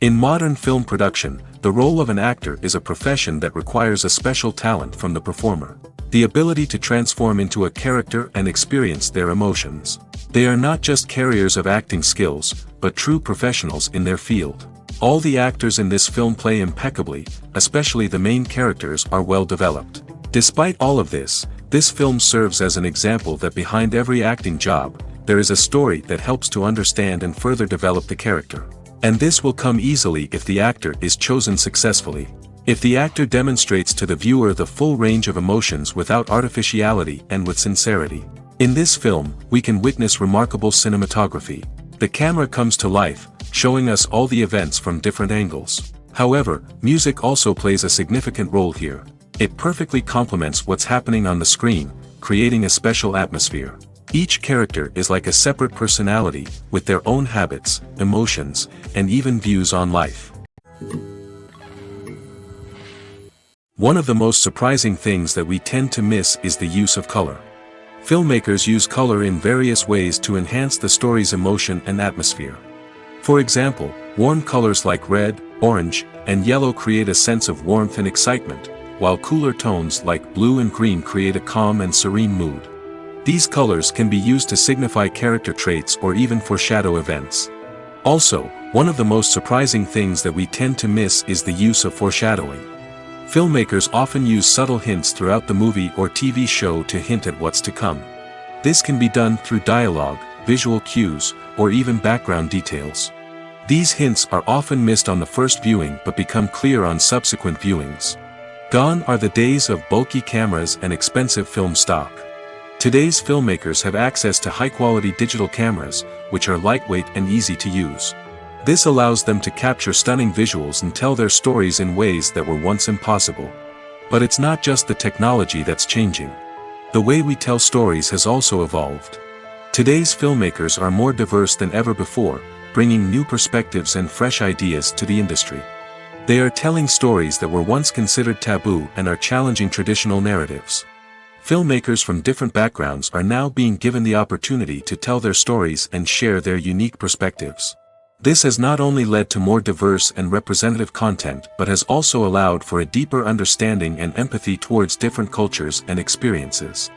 In modern film production, the role of an actor is a profession that requires a special talent from the performer. The ability to transform into a character and experience their emotions. They are not just carriers of acting skills, but true professionals in their field. All the actors in this film play impeccably, especially the main characters are well developed. Despite all of this film serves as an example that behind every acting job, there is a story that helps to understand and further develop the character. And this will come easily if the actor is chosen successfully. If the actor demonstrates to the viewer the full range of emotions without artificiality and with sincerity. In this film, we can witness remarkable cinematography. The camera comes to life, showing us all the events from different angles. However, music also plays a significant role here. It perfectly complements what's happening on the screen, creating a special atmosphere. Each character is like a separate personality, with their own habits, emotions, and even views on life. One of the most surprising things that we tend to miss is the use of color. Filmmakers use color in various ways to enhance the story's emotion and atmosphere. For example, warm colors like red, orange, and yellow create a sense of warmth and excitement, while cooler tones like blue and green create a calm and serene mood. These colors can be used to signify character traits or even foreshadow events. Also, one of the most surprising things that we tend to miss is the use of foreshadowing. Filmmakers often use subtle hints throughout the movie or TV show to hint at what's to come. This can be done through dialogue, visual cues, or even background details. These hints are often missed on the first viewing but become clear on subsequent viewings. Gone are the days of bulky cameras and expensive film stock. Today's filmmakers have access to high-quality digital cameras, which are lightweight and easy to use. This allows them to capture stunning visuals and tell their stories in ways that were once impossible. But it's not just the technology that's changing. The way we tell stories has also evolved. Today's filmmakers are more diverse than ever before, bringing new perspectives and fresh ideas to the industry. They are telling stories that were once considered taboo and are challenging traditional narratives. Filmmakers from different backgrounds are now being given the opportunity to tell their stories and share their unique perspectives. This has not only led to more diverse and representative content but has also allowed for a deeper understanding and empathy towards different cultures and experiences.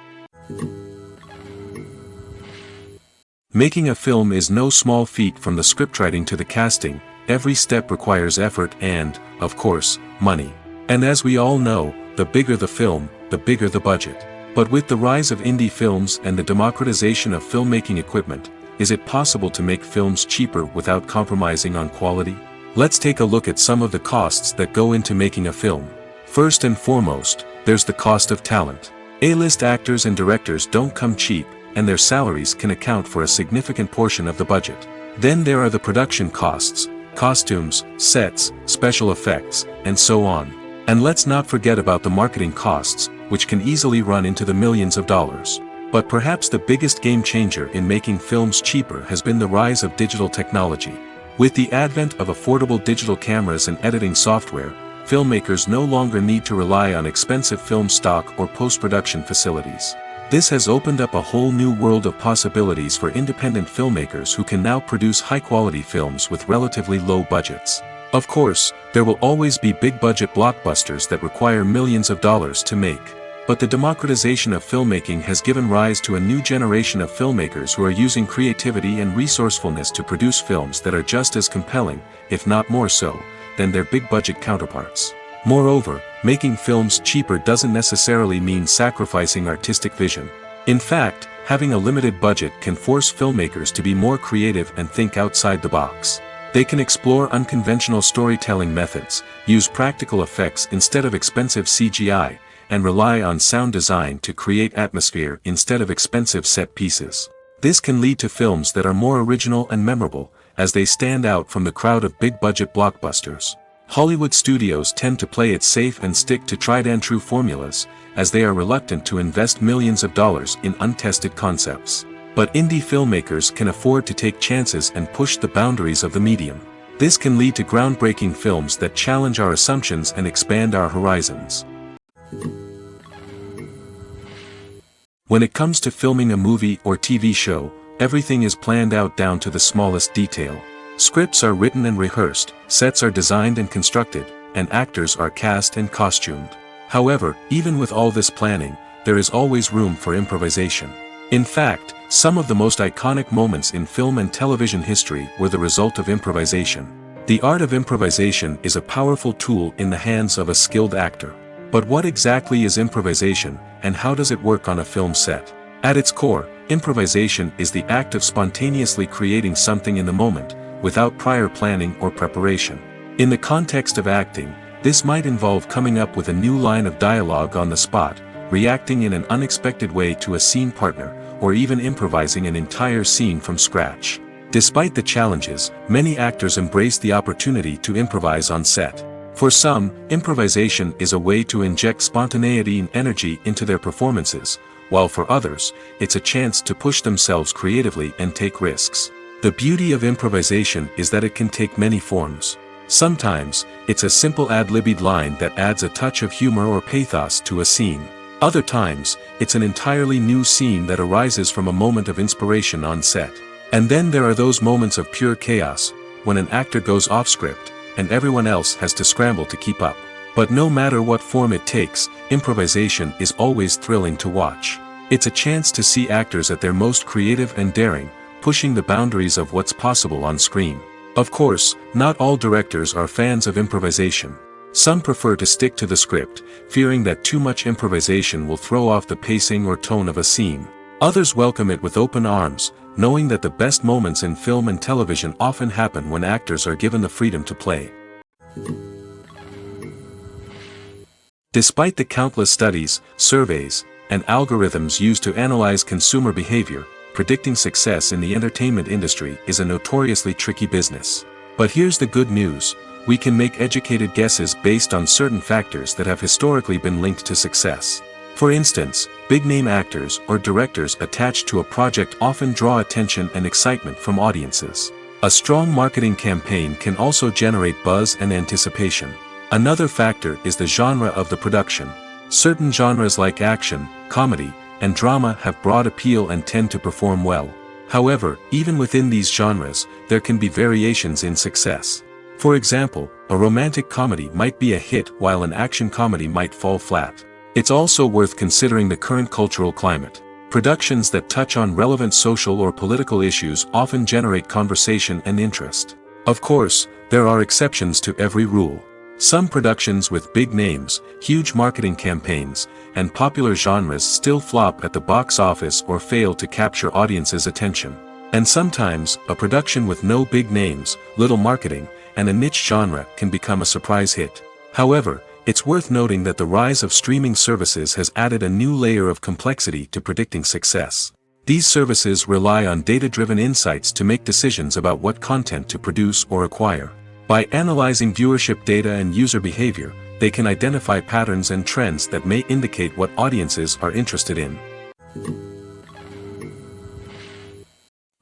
Making a film is no small feat. From the scriptwriting to the casting, every step requires effort and, of course, money. And as we all know, the bigger the film, the bigger the budget. But with the rise of indie films and the democratization of filmmaking equipment, is it possible to make films cheaper without compromising on quality? Let's take a look at some of the costs that go into making a film. First and foremost, there's the cost of talent. A-list actors and directors don't come cheap, and their salaries can account for a significant portion of the budget. Then there are the production costs, costumes, sets, special effects, and so on. And let's not forget about the marketing costs, which can easily run into the millions of dollars. But perhaps the biggest game changer in making films cheaper has been the rise of digital technology. With the advent of affordable digital cameras and editing software, filmmakers no longer need to rely on expensive film stock or post-production facilities. This has opened up a whole new world of possibilities for independent filmmakers who can now produce high-quality films with relatively low budgets. Of course, there will always be big-budget blockbusters that require millions of dollars to make. But the democratization of filmmaking has given rise to a new generation of filmmakers who are using creativity and resourcefulness to produce films that are just as compelling, if not more so, than their big-budget counterparts. Moreover, making films cheaper doesn't necessarily mean sacrificing artistic vision. In fact, having a limited budget can force filmmakers to be more creative and think outside the box. They can explore unconventional storytelling methods, use practical effects instead of expensive CGI, and rely on sound design to create atmosphere instead of expensive set pieces. This can lead to films that are more original and memorable, as they stand out from the crowd of big-budget blockbusters. Hollywood studios tend to play it safe and stick to tried-and-true formulas, as they are reluctant to invest millions of dollars in untested concepts. But indie filmmakers can afford to take chances and push the boundaries of the medium. This can lead to groundbreaking films that challenge our assumptions and expand our horizons. When it comes to filming a movie or TV show, everything is planned out down to the smallest detail. Scripts are written and rehearsed, sets are designed and constructed, and actors are cast and costumed. However, even with all this planning, there is always room for improvisation. In fact, some of the most iconic moments in film and television history were the result of improvisation. The art of improvisation is a powerful tool in the hands of a skilled actor. But what exactly is improvisation, and how does it work on a film set? At its core, improvisation is the act of spontaneously creating something in the moment, without prior planning or preparation. In the context of acting, this might involve coming up with a new line of dialogue on the spot, reacting in an unexpected way to a scene partner, or even improvising an entire scene from scratch. Despite the challenges, many actors embrace the opportunity to improvise on set. For some, improvisation is a way to inject spontaneity and energy into their performances, while for others, it's a chance to push themselves creatively and take risks. The beauty of improvisation is that it can take many forms. Sometimes, it's a simple ad-libbed line that adds a touch of humor or pathos to a scene. Other times, it's an entirely new scene that arises from a moment of inspiration on set. And then there are those moments of pure chaos, when an actor goes off script, and everyone else has to scramble to keep up. But no matter what form it takes, improvisation is always thrilling to watch. It's a chance to see actors at their most creative and daring, pushing the boundaries of what's possible on screen. Of course, not all directors are fans of improvisation. Some prefer to stick to the script, fearing that too much improvisation will throw off the pacing or tone of a scene. Others welcome it with open arms, knowing that the best moments in film and television often happen when actors are given the freedom to play. Despite the countless studies, surveys, and algorithms used to analyze consumer behavior, predicting success in the entertainment industry is a notoriously tricky business. But here's the good news: we can make educated guesses based on certain factors that have historically been linked to success. For instance, big-name actors or directors attached to a project often draw attention and excitement from audiences. A strong marketing campaign can also generate buzz and anticipation. Another factor is the genre of the production. Certain genres like action, comedy, and drama have broad appeal and tend to perform well. However, even within these genres, there can be variations in success. For example, a romantic comedy might be a hit while an action comedy might fall flat. It's also worth considering the current cultural climate. Productions that touch on relevant social or political issues often generate conversation and interest. Of course, there are exceptions to every rule. Some productions with big names, huge marketing campaigns, and popular genres still flop at the box office or fail to capture audiences' attention. And sometimes, a production with no big names, little marketing, and a niche genre can become a surprise hit. However, it's worth noting that the rise of streaming services has added a new layer of complexity to predicting success. These services rely on data-driven insights to make decisions about what content to produce or acquire. By analyzing viewership data and user behavior, they can identify patterns and trends that may indicate what audiences are interested in.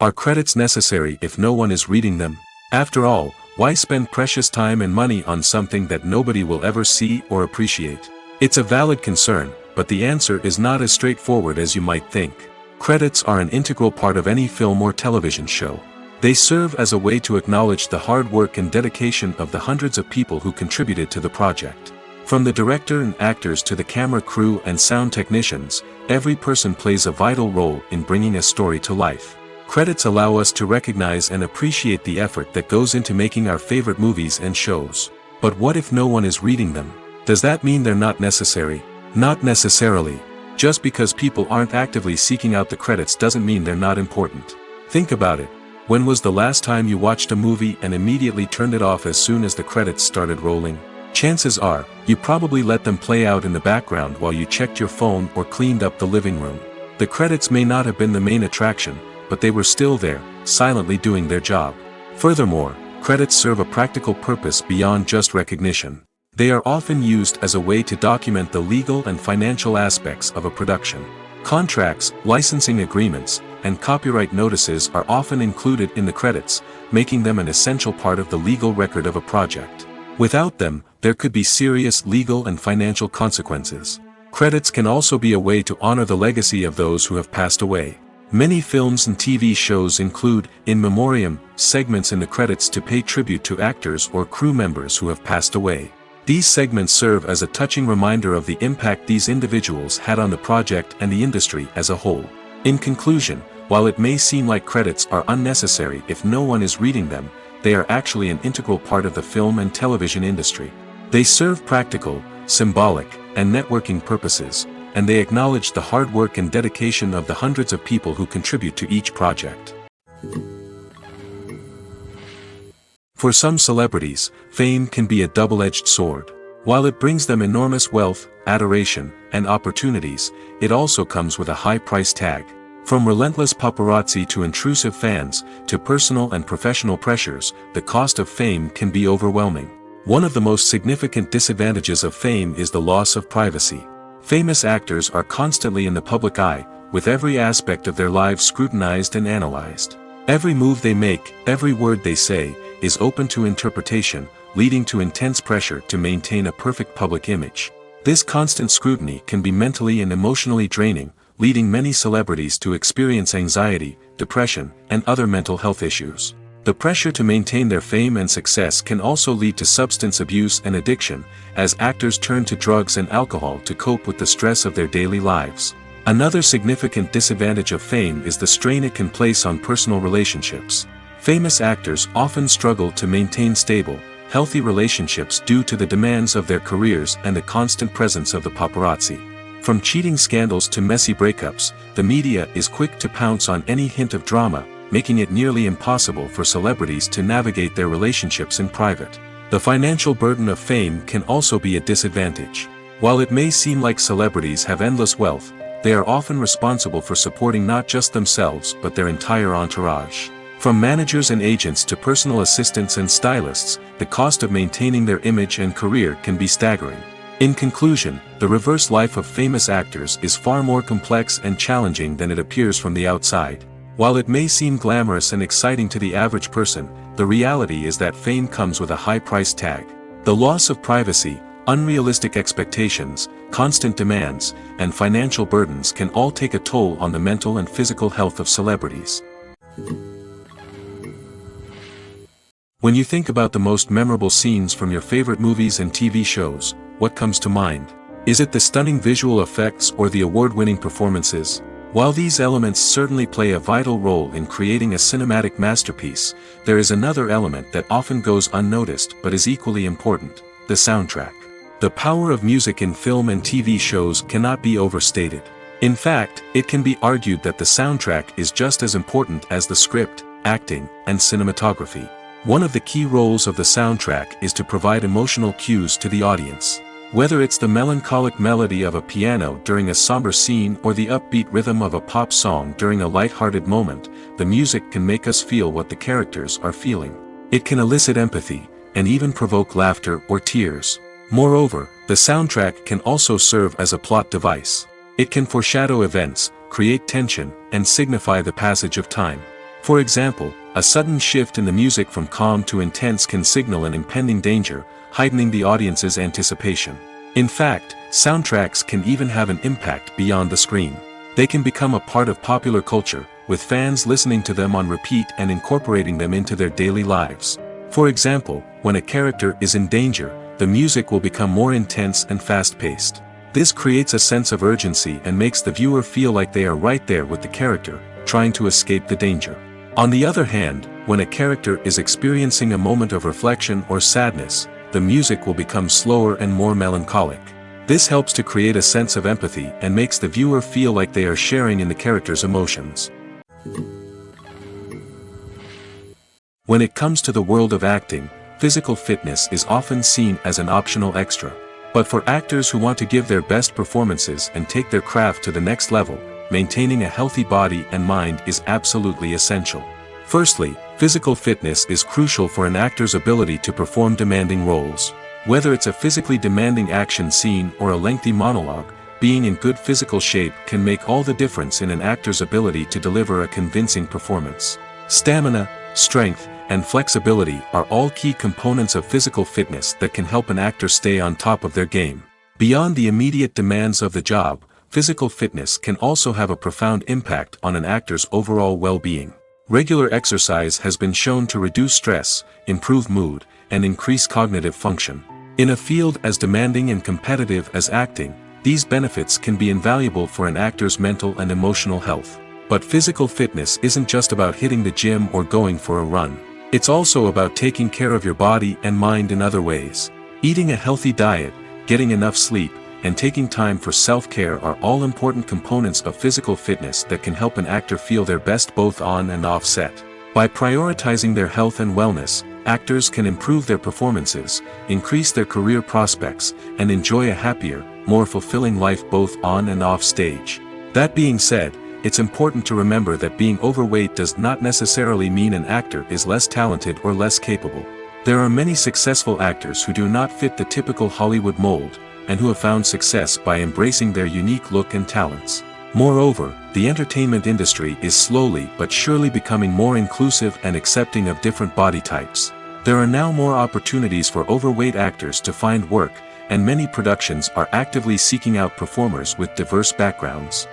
Are credits necessary if no one is reading them? After all, why spend precious time and money on something that nobody will ever see or appreciate? It's a valid concern, but the answer is not as straightforward as you might think. Credits are an integral part of any film or television show. They serve as a way to acknowledge the hard work and dedication of the hundreds of people who contributed to the project. From the director and actors to the camera crew and sound technicians, every person plays a vital role in bringing a story to life. Credits allow us to recognize and appreciate the effort that goes into making our favorite movies and shows. But what if no one is reading them? Does that mean they're not necessary? Not necessarily. Just because people aren't actively seeking out the credits doesn't mean they're not important. Think about it. When was the last time you watched a movie and immediately turned it off as soon as the credits started rolling? Chances are, you probably let them play out in the background while you checked your phone or cleaned up the living room. The credits may not have been the main attraction, but they were still there, silently doing their job. Furthermore, credits serve a practical purpose beyond just recognition. They are often used as a way to document the legal and financial aspects of a production. Contracts, licensing agreements, and copyright notices are often included in the credits, making them an essential part of the legal record of a project. Without them, there could be serious legal and financial consequences. Credits can also be a way to honor the legacy of those who have passed away. Many films and TV shows include in memoriam segments in the credits to pay tribute to actors or crew members who have passed away. These segments serve as a touching reminder of the impact these individuals had on the project and the industry as a whole. In conclusion, while it may seem like credits are unnecessary if no one is reading them, they are actually an integral part of the film and television industry. They serve practical, symbolic, and networking purposes, and they acknowledge the hard work and dedication of the hundreds of people who contribute to each project. For some celebrities, fame can be a double-edged sword. While it brings them enormous wealth, adoration, and opportunities, it also comes with a high price tag. From relentless paparazzi to intrusive fans, to personal and professional pressures, the cost of fame can be overwhelming. One of the most significant disadvantages of fame is the loss of privacy. Famous actors are constantly in the public eye, with every aspect of their lives scrutinized and analyzed. Every move they make, every word they say, is open to interpretation, leading to intense pressure to maintain a perfect public image. This constant scrutiny can be mentally and emotionally draining, leading many celebrities to experience anxiety, depression, and other mental health issues. The pressure to maintain their fame and success can also lead to substance abuse and addiction, as actors turn to drugs and alcohol to cope with the stress of their daily lives. Another significant disadvantage of fame is the strain it can place on personal relationships. Famous actors often struggle to maintain stable, healthy relationships due to the demands of their careers and the constant presence of the paparazzi. From cheating scandals to messy breakups, the media is quick to pounce on any hint of drama, making it nearly impossible for celebrities to navigate their relationships in private. The financial burden of fame can also be a disadvantage. While it may seem like celebrities have endless wealth, they are often responsible for supporting not just themselves but their entire entourage. From managers and agents to personal assistants and stylists, the cost of maintaining their image and career can be staggering. In conclusion, the reverse life of famous actors is far more complex and challenging than it appears from the outside. While it may seem glamorous and exciting to the average person, the reality is that fame comes with a high price tag. The loss of privacy, unrealistic expectations, constant demands, and financial burdens can all take a toll on the mental and physical health of celebrities. When you think about the most memorable scenes from your favorite movies and TV shows, what comes to mind? Is it the stunning visual effects or the award-winning performances? While these elements certainly play a vital role in creating a cinematic masterpiece, there is another element that often goes unnoticed but is equally important: the soundtrack. The power of music in film and TV shows cannot be overstated. In fact, it can be argued that the soundtrack is just as important as the script, acting, and cinematography. One of the key roles of the soundtrack is to provide emotional cues to the audience. Whether it's the melancholic melody of a piano during a somber scene or the upbeat rhythm of a pop song during a light-hearted moment, the music can make us feel what the characters are feeling. It can elicit empathy, and even provoke laughter or tears. Moreover, the soundtrack can also serve as a plot device. It can foreshadow events, create tension, and signify the passage of time. For example, a sudden shift in the music from calm to intense can signal an impending danger, heightening the audience's anticipation. In fact, soundtracks can even have an impact beyond the screen. They can become a part of popular culture, with fans listening to them on repeat and incorporating them into their daily lives. For example, when a character is in danger, the music will become more intense and fast-paced. This creates a sense of urgency and makes the viewer feel like they are right there with the character, trying to escape the danger. On the other hand, when a character is experiencing a moment of reflection or sadness, the music will become slower and more melancholic. This helps to create a sense of empathy and makes the viewer feel like they are sharing in the character's emotions. When it comes to the world of acting, physical fitness is often seen as an optional extra. But for actors who want to give their best performances and take their craft to the next level, maintaining a healthy body and mind is absolutely essential. Firstly, physical fitness is crucial for an actor's ability to perform demanding roles. Whether it's a physically demanding action scene or a lengthy monologue, being in good physical shape can make all the difference in an actor's ability to deliver a convincing performance. Stamina, strength, and flexibility are all key components of physical fitness that can help an actor stay on top of their game. Beyond the immediate demands of the job, physical fitness can also have a profound impact on an actor's overall well-being. Regular exercise has been shown to reduce stress, improve mood, and increase cognitive function. In a field as demanding and competitive as acting, these benefits can be invaluable for an actor's mental and emotional health. But physical fitness isn't just about hitting the gym or going for a run. It's also about taking care of your body and mind in other ways. Eating a healthy diet, getting enough sleep, and taking time for self-care are all important components of physical fitness that can help an actor feel their best both on and off set. By prioritizing their health and wellness, actors can improve their performances, increase their career prospects, and enjoy a happier, more fulfilling life both on and off stage. That being said, it's important to remember that being overweight does not necessarily mean an actor is less talented or less capable. There are many successful actors who do not fit the typical Hollywood mold, and who have found success by embracing their unique look and talents. Moreover, the entertainment industry is slowly but surely becoming more inclusive and accepting of different body types. There are now more opportunities for overweight actors to find work, and many productions are actively seeking out performers with diverse backgrounds.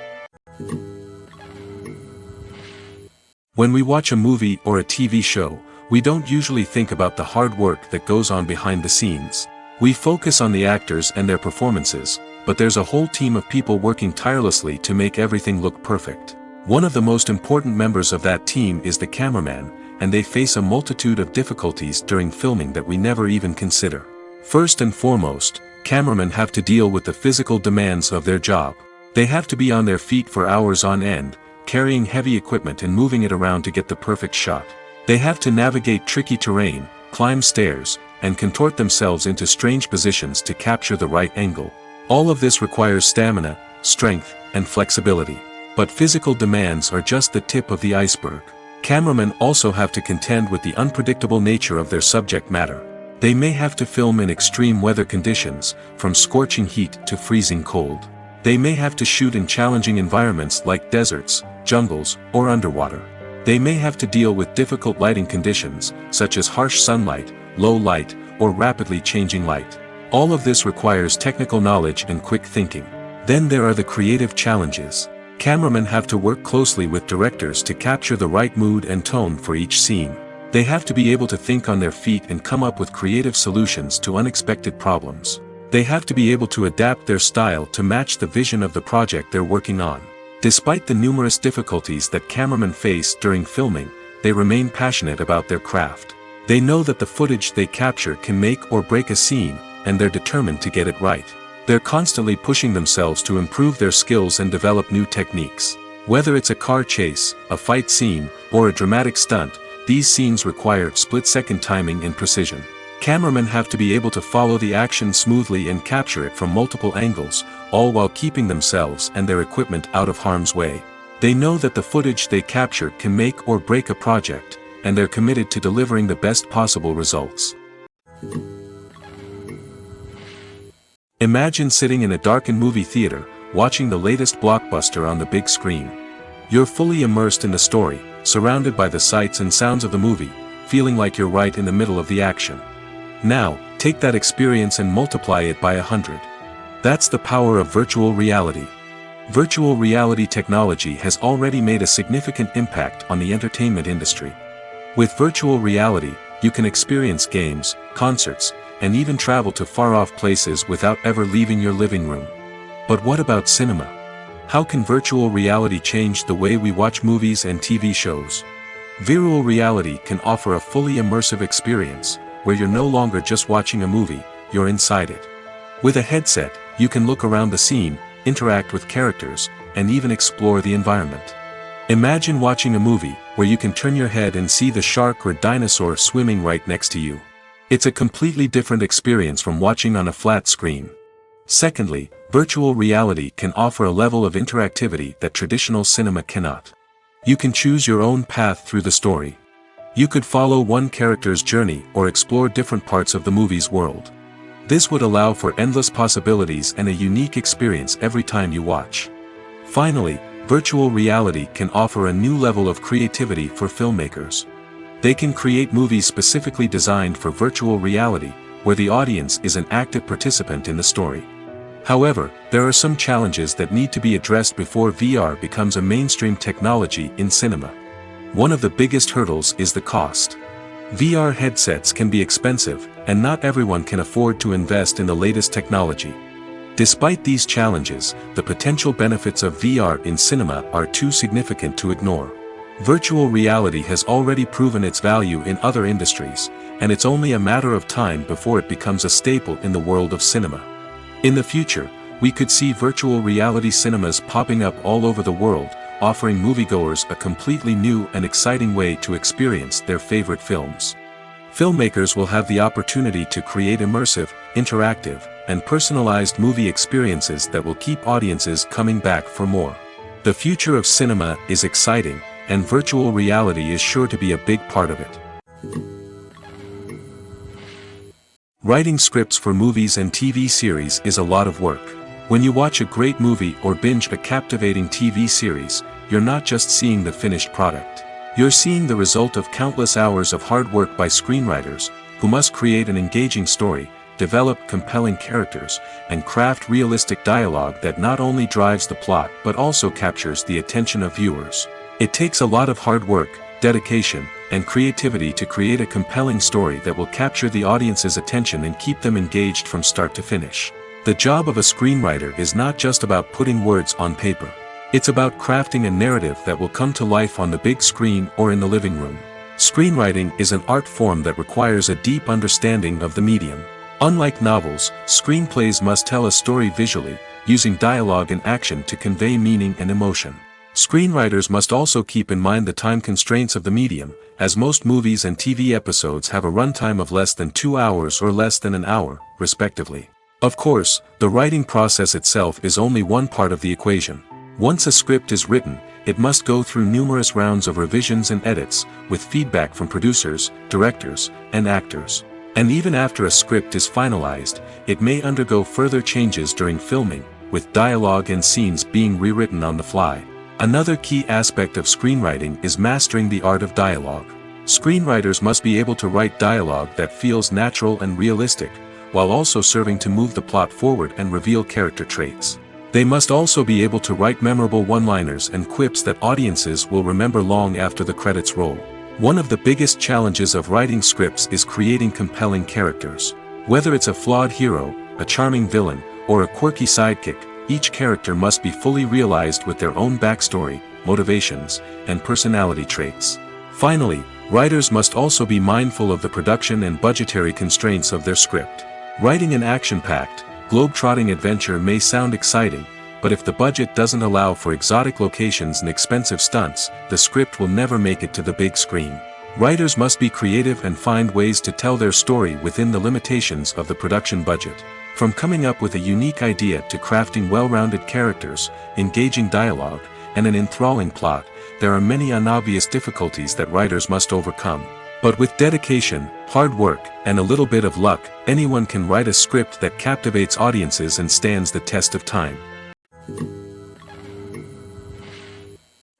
When we watch a movie or a TV show, we don't usually think about the hard work that goes on behind the scenes. We focus on the actors and their performances, but there's a whole team of people working tirelessly to make everything look perfect. One of the most important members of that team is the cameraman, and they face a multitude of difficulties during filming that we never even consider. First and foremost, cameramen have to deal with the physical demands of their job. They have to be on their feet for hours on end, carrying heavy equipment and moving it around to get the perfect shot. They have to navigate tricky terrain, climb stairs, and contort themselves into strange positions to capture the right angle. All of this requires stamina, strength, and flexibility. But physical demands are just the tip of the iceberg. Cameramen also have to contend with the unpredictable nature of their subject matter. They may have to film in extreme weather conditions, from scorching heat to freezing cold. They may have to shoot in challenging environments like deserts, jungles, or underwater. They may have to deal with difficult lighting conditions, such as harsh sunlight, low light, or rapidly changing light. All of this requires technical knowledge and quick thinking. Then there are the creative challenges. Cameramen have to work closely with directors to capture the right mood and tone for each scene. They have to be able to think on their feet and come up with creative solutions to unexpected problems. They have to be able to adapt their style to match the vision of the project they're working on. Despite the numerous difficulties that cameramen face during filming, they remain passionate about their craft. They know that the footage they capture can make or break a scene, and they're determined to get it right. They're constantly pushing themselves to improve their skills and develop new techniques. Whether it's a car chase, a fight scene, or a dramatic stunt, these scenes require split-second timing and precision. Cameramen have to be able to follow the action smoothly and capture it from multiple angles, all while keeping themselves and their equipment out of harm's way. They know that the footage they capture can make or break a project, and they're committed to delivering the best possible results. Imagine sitting in a darkened movie theater, watching the latest blockbuster on the big screen. You're fully immersed in the story, surrounded by the sights and sounds of the movie, feeling like you're right in the middle of the action. Now, take that experience and multiply it by 100. That's the power of virtual reality. Virtual reality technology has already made a significant impact on the entertainment industry. With virtual reality, you can experience games, concerts, and even travel to far-off places without ever leaving your living room. But what about cinema? How can virtual reality change the way we watch movies and TV shows? Virtual reality can offer a fully immersive experience, where you're no longer just watching a movie, you're inside it. With a headset, you can look around the scene, interact with characters, and even explore the environment. Imagine watching a movie, where you can turn your head and see the shark or dinosaur swimming right next to you. It's a completely different experience from watching on a flat screen. Secondly, virtual reality can offer a level of interactivity that traditional cinema cannot. You can choose your own path through the story. You could follow one character's journey or explore different parts of the movie's world. This would allow for endless possibilities and a unique experience every time you watch. Finally, virtual reality can offer a new level of creativity for filmmakers. They can create movies specifically designed for virtual reality, where the audience is an active participant in the story. However, there are some challenges that need to be addressed before VR becomes a mainstream technology in cinema. One of the biggest hurdles is the cost. VR headsets can be expensive, and not everyone can afford to invest in the latest technology. Despite these challenges, the potential benefits of VR in cinema are too significant to ignore. Virtual reality has already proven its value in other industries, and it's only a matter of time before it becomes a staple in the world of cinema. In the future, we could see virtual reality cinemas popping up all over the world, offering moviegoers a completely new and exciting way to experience their favorite films. Filmmakers will have the opportunity to create immersive, interactive, and personalized movie experiences that will keep audiences coming back for more. The future of cinema is exciting, and virtual reality is sure to be a big part of it. Writing scripts for movies and TV series is a lot of work. When you watch a great movie or binge a captivating TV series, you're not just seeing the finished product. You're seeing the result of countless hours of hard work by screenwriters, who must create an engaging story, develop compelling characters, and craft realistic dialogue that not only drives the plot but also captures the attention of viewers. It takes a lot of hard work, dedication, and creativity to create a compelling story that will capture the audience's attention and keep them engaged from start to finish. The job of a screenwriter is not just about putting words on paper. It's about crafting a narrative that will come to life on the big screen or in the living room. Screenwriting is an art form that requires a deep understanding of the medium. Unlike novels, screenplays must tell a story visually, using dialogue and action to convey meaning and emotion. Screenwriters must also keep in mind the time constraints of the medium, as most movies and TV episodes have a runtime of less than 2 hours or less than an hour, respectively. Of course, the writing process itself is only one part of the equation. Once a script is written, it must go through numerous rounds of revisions and edits, with feedback from producers, directors, and actors. And even after a script is finalized, it may undergo further changes during filming, with dialogue and scenes being rewritten on the fly. Another key aspect of screenwriting is mastering the art of dialogue. Screenwriters must be able to write dialogue that feels natural and realistic, while also serving to move the plot forward and reveal character traits. They must also be able to write memorable one-liners and quips that audiences will remember long after the credits roll. One of the biggest challenges of writing scripts is creating compelling characters. Whether it's a flawed hero, a charming villain, or a quirky sidekick, each character must be fully realized with their own backstory, motivations, and personality traits. Finally, writers must also be mindful of the production and budgetary constraints of their script. Writing an action-packed, globe-trotting adventure may sound exciting, but if the budget doesn't allow for exotic locations and expensive stunts, the script will never make it to the big screen. Writers must be creative and find ways to tell their story within the limitations of the production budget. From coming up with a unique idea to crafting well-rounded characters, engaging dialogue, and an enthralling plot, there are many unobvious difficulties that writers must overcome. But with dedication, hard work, and a little bit of luck, anyone can write a script that captivates audiences and stands the test of time.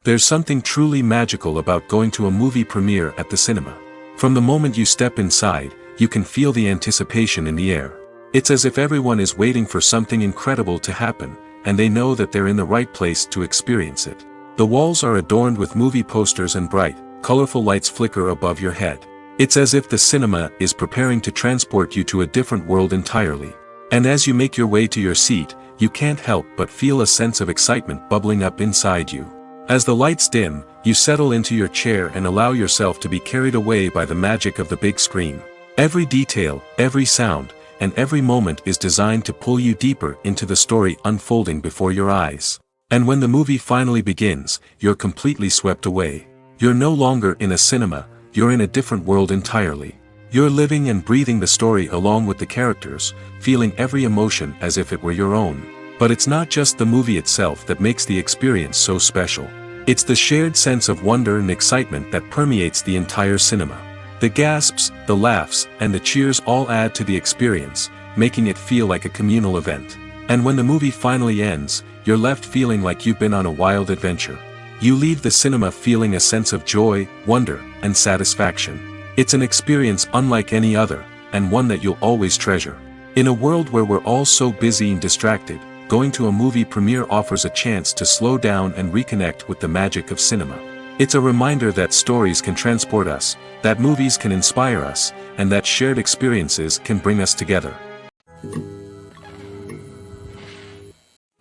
There's something truly magical about going to a movie premiere at the cinema. From the moment you step inside, you can feel the anticipation in the air. It's as if everyone is waiting for something incredible to happen, and they know that they're in the right place to experience it. The walls are adorned with movie posters and bright, colorful lights flicker above your head. It's as if the cinema is preparing to transport you to a different world entirely. And as you make your way to your seat, you can't help but feel a sense of excitement bubbling up inside you. As the lights dim, you settle into your chair and allow yourself to be carried away by the magic of the big screen. Every detail, every sound, and every moment is designed to pull you deeper into the story unfolding before your eyes. And when the movie finally begins, you're completely swept away. You're no longer in a cinema, you're in a different world entirely. You're living and breathing the story along with the characters, feeling every emotion as if it were your own. But it's not just the movie itself that makes the experience so special. It's the shared sense of wonder and excitement that permeates the entire cinema. The gasps, the laughs, and the cheers all add to the experience, making it feel like a communal event. And when the movie finally ends, you're left feeling like you've been on a wild adventure. You leave the cinema feeling a sense of joy, wonder, and satisfaction. It's an experience unlike any other, and one that you'll always treasure. In a world where we're all so busy and distracted, going to a movie premiere offers a chance to slow down and reconnect with the magic of cinema. It's a reminder that stories can transport us, that movies can inspire us, and that shared experiences can bring us together.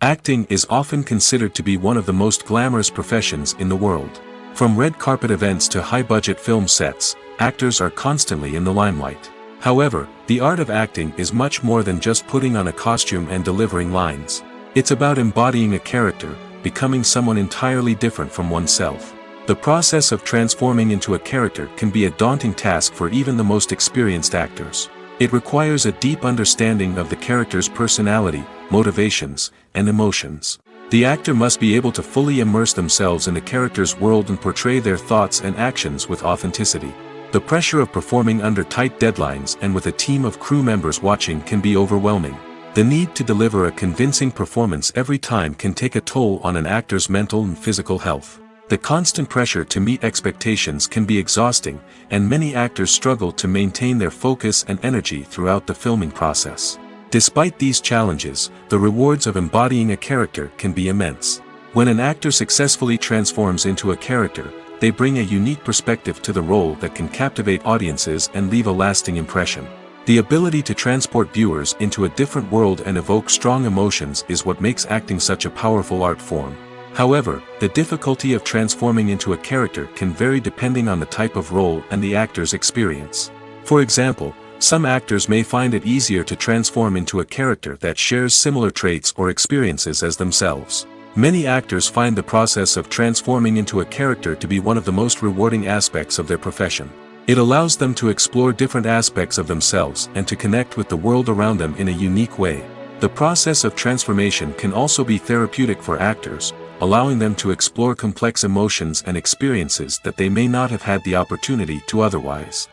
Acting is often considered to be one of the most glamorous professions in the world. From red carpet events to high-budget film sets, actors are constantly in the limelight. However, the art of acting is much more than just putting on a costume and delivering lines. It's about embodying a character, becoming someone entirely different from oneself. The process of transforming into a character can be a daunting task for even the most experienced actors. It requires a deep understanding of the character's personality, motivations, and emotions. The actor must be able to fully immerse themselves in the character's world and portray their thoughts and actions with authenticity. The pressure of performing under tight deadlines and with a team of crew members watching can be overwhelming. The need to deliver a convincing performance every time can take a toll on an actor's mental and physical health. The constant pressure to meet expectations can be exhausting, and many actors struggle to maintain their focus and energy throughout the filming process. Despite these challenges, the rewards of embodying a character can be immense. When an actor successfully transforms into a character, they bring a unique perspective to the role that can captivate audiences and leave a lasting impression. The ability to transport viewers into a different world and evoke strong emotions is what makes acting such a powerful art form. However, the difficulty of transforming into a character can vary depending on the type of role and the actor's experience. For example, some actors may find it easier to transform into a character that shares similar traits or experiences as themselves. Many actors find the process of transforming into a character to be one of the most rewarding aspects of their profession. It allows them to explore different aspects of themselves and to connect with the world around them in a unique way. The process of transformation can also be therapeutic for actors, allowing them to explore complex emotions and experiences that they may not have had the opportunity to otherwise.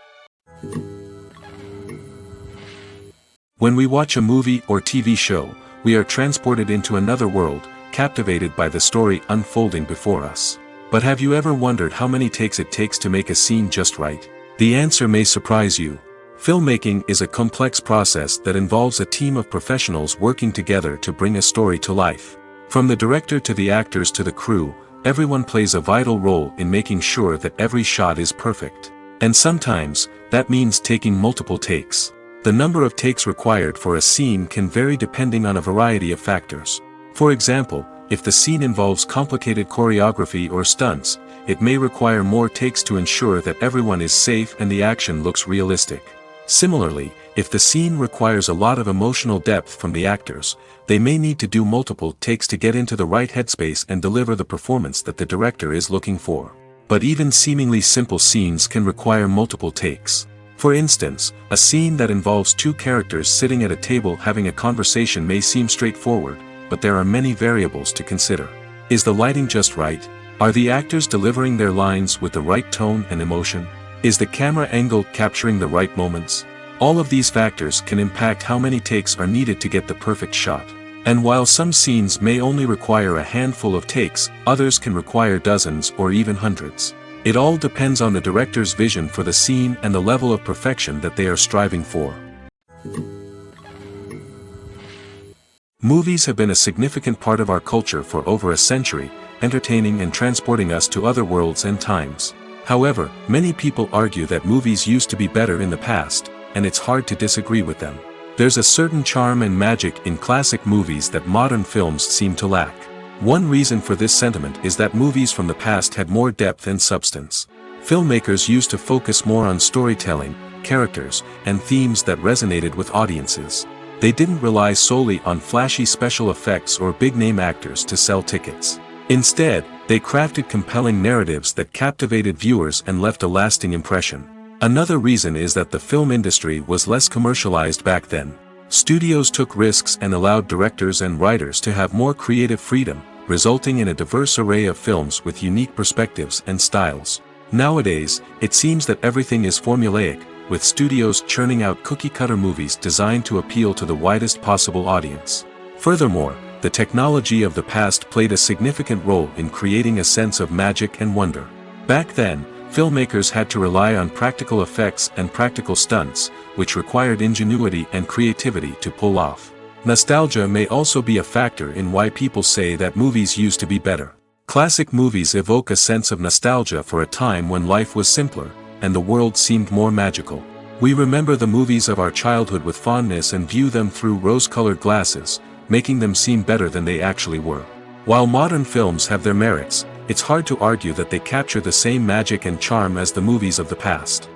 When we watch a movie or TV show, we are transported into another world, captivated by the story unfolding before us. But have you ever wondered how many takes it takes to make a scene just right? The answer may surprise you. Filmmaking is a complex process that involves a team of professionals working together to bring a story to life. From the director to the actors to the crew, everyone plays a vital role in making sure that every shot is perfect. And sometimes, that means taking multiple takes. The number of takes required for a scene can vary depending on a variety of factors. For example, if the scene involves complicated choreography or stunts, it may require more takes to ensure that everyone is safe and the action looks realistic. Similarly, if the scene requires a lot of emotional depth from the actors, they may need to do multiple takes to get into the right headspace and deliver the performance that the director is looking for. But even seemingly simple scenes can require multiple takes. For instance, a scene that involves two characters sitting at a table having a conversation may seem straightforward, but there are many variables to consider. Is the lighting just right? Are the actors delivering their lines with the right tone and emotion? Is the camera angle capturing the right moments? All of these factors can impact how many takes are needed to get the perfect shot. And while some scenes may only require a handful of takes, others can require dozens or even hundreds. It all depends on the director's vision for the scene and the level of perfection that they are striving for. Movies have been a significant part of our culture for over a century, entertaining and transporting us to other worlds and times. However, many people argue that movies used to be better in the past, and it's hard to disagree with them. There's a certain charm and magic in classic movies that modern films seem to lack. One reason for this sentiment is that movies from the past had more depth and substance. Filmmakers used to focus more on storytelling, characters, and themes that resonated with audiences. They didn't rely solely on flashy special effects or big-name actors to sell tickets. Instead, they crafted compelling narratives that captivated viewers and left a lasting impression. Another reason is that the film industry was less commercialized back then. Studios took risks and allowed directors and writers to have more creative freedom, resulting in a diverse array of films with unique perspectives and styles. Nowadays, it seems that everything is formulaic, with studios churning out cookie-cutter movies designed to appeal to the widest possible audience. Furthermore, the technology of the past played a significant role in creating a sense of magic and wonder. Back then, filmmakers had to rely on practical effects and practical stunts, which required ingenuity and creativity to pull off. Nostalgia may also be a factor in why people say that movies used to be better. Classic movies evoke a sense of nostalgia for a time when life was simpler, and the world seemed more magical. We remember the movies of our childhood with fondness and view them through rose-colored glasses, making them seem better than they actually were. While modern films have their merits, it's hard to argue that they capture the same magic and charm as the movies of the past.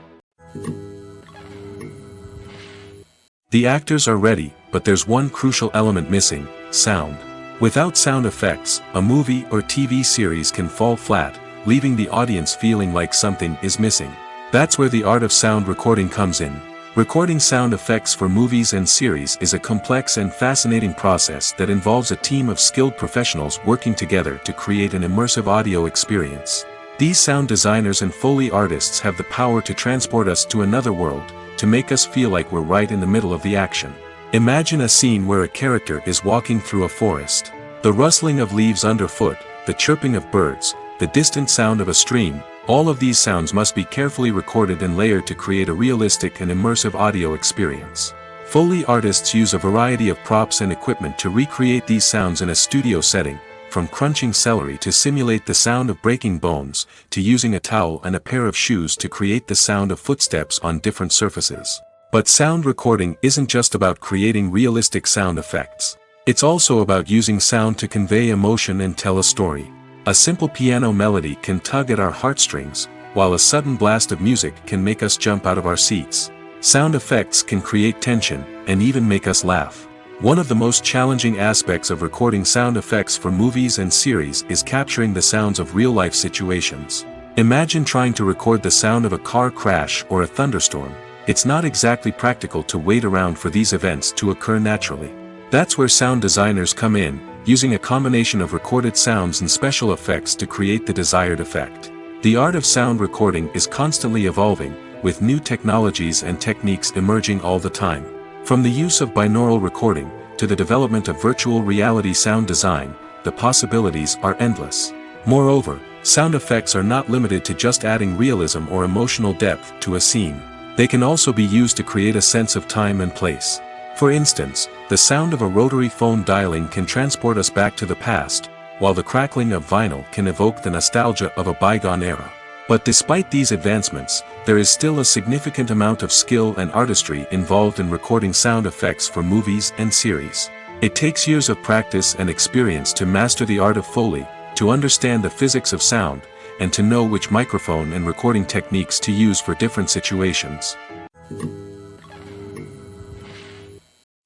The actors are ready, but there's one crucial element missing: sound. Without sound effects, a movie or TV series can fall flat, leaving the audience feeling like something is missing. That's where the art of sound recording comes in. Recording sound effects for movies and series is a complex and fascinating process that involves a team of skilled professionals working together to create an immersive audio experience. These sound designers and Foley artists have the power to transport us to another world, to make us feel like we're right in the middle of the action. Imagine a scene where a character is walking through a forest. The rustling of leaves underfoot, the chirping of birds, the distant sound of a stream, all of these sounds must be carefully recorded and layered to create a realistic and immersive audio experience. Foley artists use a variety of props and equipment to recreate these sounds in a studio setting, from crunching celery to simulate the sound of breaking bones, to using a towel and a pair of shoes to create the sound of footsteps on different surfaces. But sound recording isn't just about creating realistic sound effects. It's also about using sound to convey emotion and tell a story. A simple piano melody can tug at our heartstrings, while a sudden blast of music can make us jump out of our seats. Sound effects can create tension, and even make us laugh. One of the most challenging aspects of recording sound effects for movies and series is capturing the sounds of real-life situations. Imagine trying to record the sound of a car crash or a thunderstorm. It's not exactly practical to wait around for these events to occur naturally. That's where sound designers come in, using a combination of recorded sounds and special effects to create the desired effect. The art of sound recording is constantly evolving, with new technologies and techniques emerging all the time. From the use of binaural recording, to the development of virtual reality sound design, the possibilities are endless. Moreover, sound effects are not limited to just adding realism or emotional depth to a scene. They can also be used to create a sense of time and place. For instance, the sound of a rotary phone dialing can transport us back to the past, while the crackling of vinyl can evoke the nostalgia of a bygone era. But despite these advancements, there is still a significant amount of skill and artistry involved in recording sound effects for movies and series. It takes years of practice and experience to master the art of Foley, to understand the physics of sound, and to know which microphone and recording techniques to use for different situations.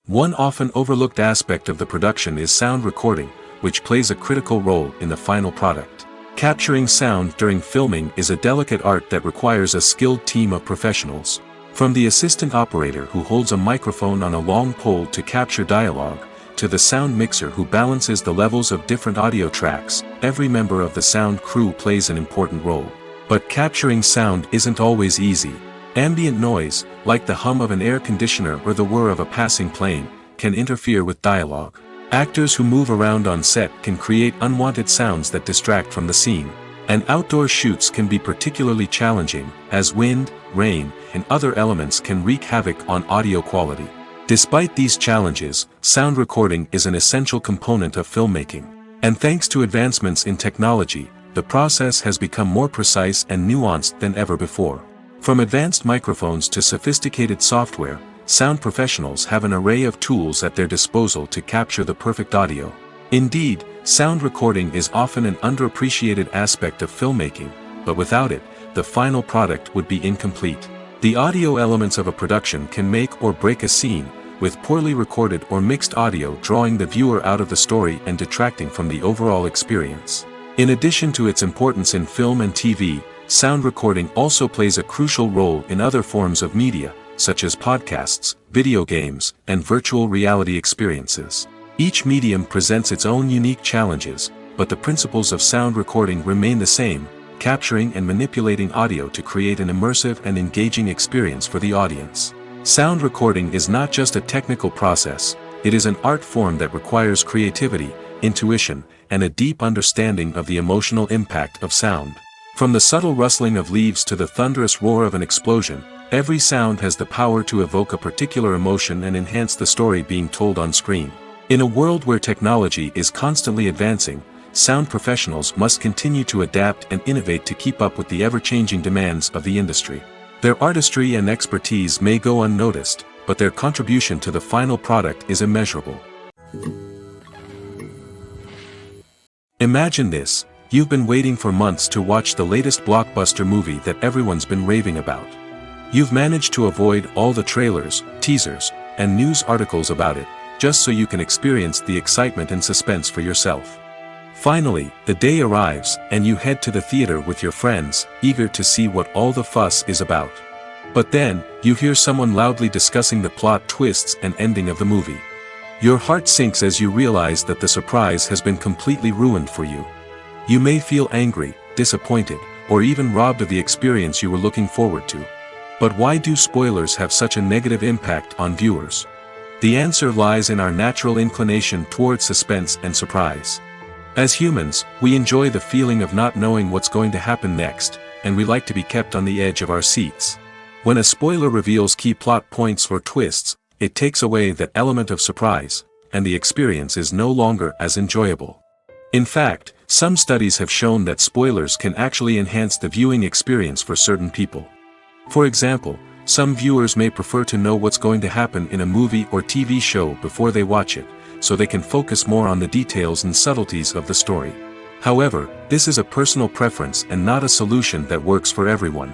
One often overlooked aspect of the production is sound recording, which plays a critical role in the final product. Capturing sound during filming is a delicate art that requires a skilled team of professionals. From the assistant operator who holds a microphone on a long pole to capture dialogue, to the sound mixer who balances the levels of different audio tracks, every member of the sound crew plays an important role. But capturing sound isn't always easy. Ambient noise, like the hum of an air conditioner or the whir of a passing plane, can interfere with dialogue. Actors who move around on set can create unwanted sounds that distract from the scene. And outdoor shoots can be particularly challenging, as wind, rain, and other elements can wreak havoc on audio quality. Despite these challenges, sound recording is an essential component of filmmaking. And thanks to advancements in technology, the process has become more precise and nuanced than ever before. From advanced microphones to sophisticated software, sound professionals have an array of tools at their disposal to capture the perfect audio. Indeed, sound recording is often an underappreciated aspect of filmmaking, but without it, the final product would be incomplete. The audio elements of a production can make or break a scene, with poorly recorded or mixed audio drawing the viewer out of the story and detracting from the overall experience. In addition to its importance in film and TV, sound recording also plays a crucial role in other forms of media, such as podcasts, video games, and virtual reality experiences. Each medium presents its own unique challenges, but the principles of sound recording remain the same: capturing and manipulating audio to create an immersive and engaging experience for the audience. Sound recording is not just a technical process, it is an art form that requires creativity, intuition, and a deep understanding of the emotional impact of sound. From the subtle rustling of leaves to the thunderous roar of an explosion, every sound has the power to evoke a particular emotion and enhance the story being told on screen. In a world where technology is constantly advancing, sound professionals must continue to adapt and innovate to keep up with the ever-changing demands of the industry. Their artistry and expertise may go unnoticed, but their contribution to the final product is immeasurable. Imagine this: you've been waiting for months to watch the latest blockbuster movie that everyone's been raving about. You've managed to avoid all the trailers, teasers, and news articles about it, just so you can experience the excitement and suspense for yourself. Finally, the day arrives, and you head to the theater with your friends, eager to see what all the fuss is about. But then, you hear someone loudly discussing the plot twists and ending of the movie. Your heart sinks as you realize that the surprise has been completely ruined for you. You may feel angry, disappointed, or even robbed of the experience you were looking forward to. But why do spoilers have such a negative impact on viewers? The answer lies in our natural inclination toward suspense and surprise. As humans, we enjoy the feeling of not knowing what's going to happen next, and we like to be kept on the edge of our seats. When a spoiler reveals key plot points or twists, it takes away that element of surprise, and the experience is no longer as enjoyable. In fact, some studies have shown that spoilers can actually enhance the viewing experience for certain people. For example, some viewers may prefer to know what's going to happen in a movie or TV show before they watch it, so they can focus more on the details and subtleties of the story. However, this is a personal preference and not a solution that works for everyone.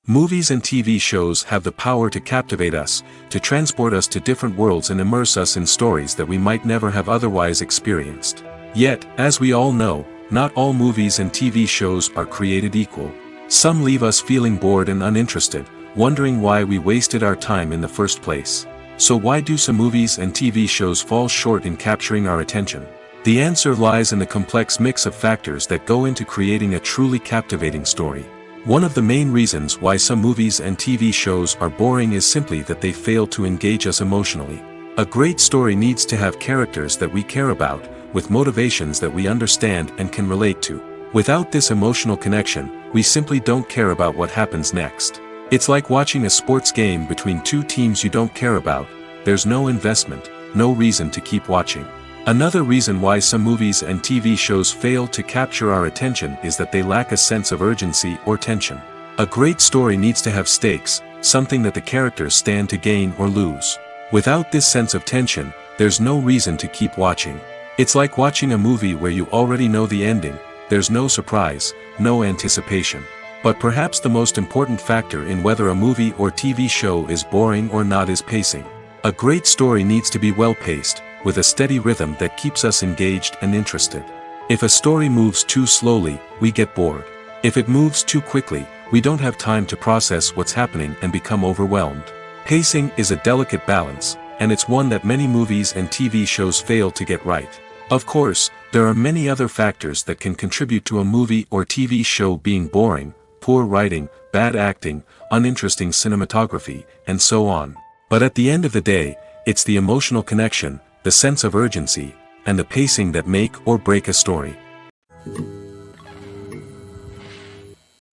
Movies and TV shows have the power to captivate us, to transport us to different worlds and immerse us in stories that we might never have otherwise experienced. Yet, as we all know, not all movies and TV shows are created equal. Some leave us feeling bored and uninterested, wondering why we wasted our time in the first place. So why do some movies and TV shows fall short in capturing our attention? The answer lies in the complex mix of factors that go into creating a truly captivating story. One of the main reasons why some movies and TV shows are boring is simply that they fail to engage us emotionally. A great story needs to have characters that we care about, with motivations that we understand and can relate to. Without this emotional connection, we simply don't care about what happens next. It's like watching a sports game between two teams you don't care about. There's no investment, no reason to keep watching. Another reason why some movies and TV shows fail to capture our attention is that they lack a sense of urgency or tension. A great story needs to have stakes, something that the characters stand to gain or lose. Without this sense of tension, there's no reason to keep watching. It's like watching a movie where you already know the ending. There's no surprise, no anticipation. But perhaps the most important factor in whether a movie or TV show is boring or not is pacing. A great story needs to be well-paced, with a steady rhythm that keeps us engaged and interested. If a story moves too slowly, we get bored. If it moves too quickly, we don't have time to process what's happening and become overwhelmed. Pacing is a delicate balance, and it's one that many movies and TV shows fail to get right. Of course, there are many other factors that can contribute to a movie or TV show being boring: poor writing, bad acting, uninteresting cinematography, and so on. But at the end of the day, it's the emotional connection, the sense of urgency, and the pacing that make or break a story.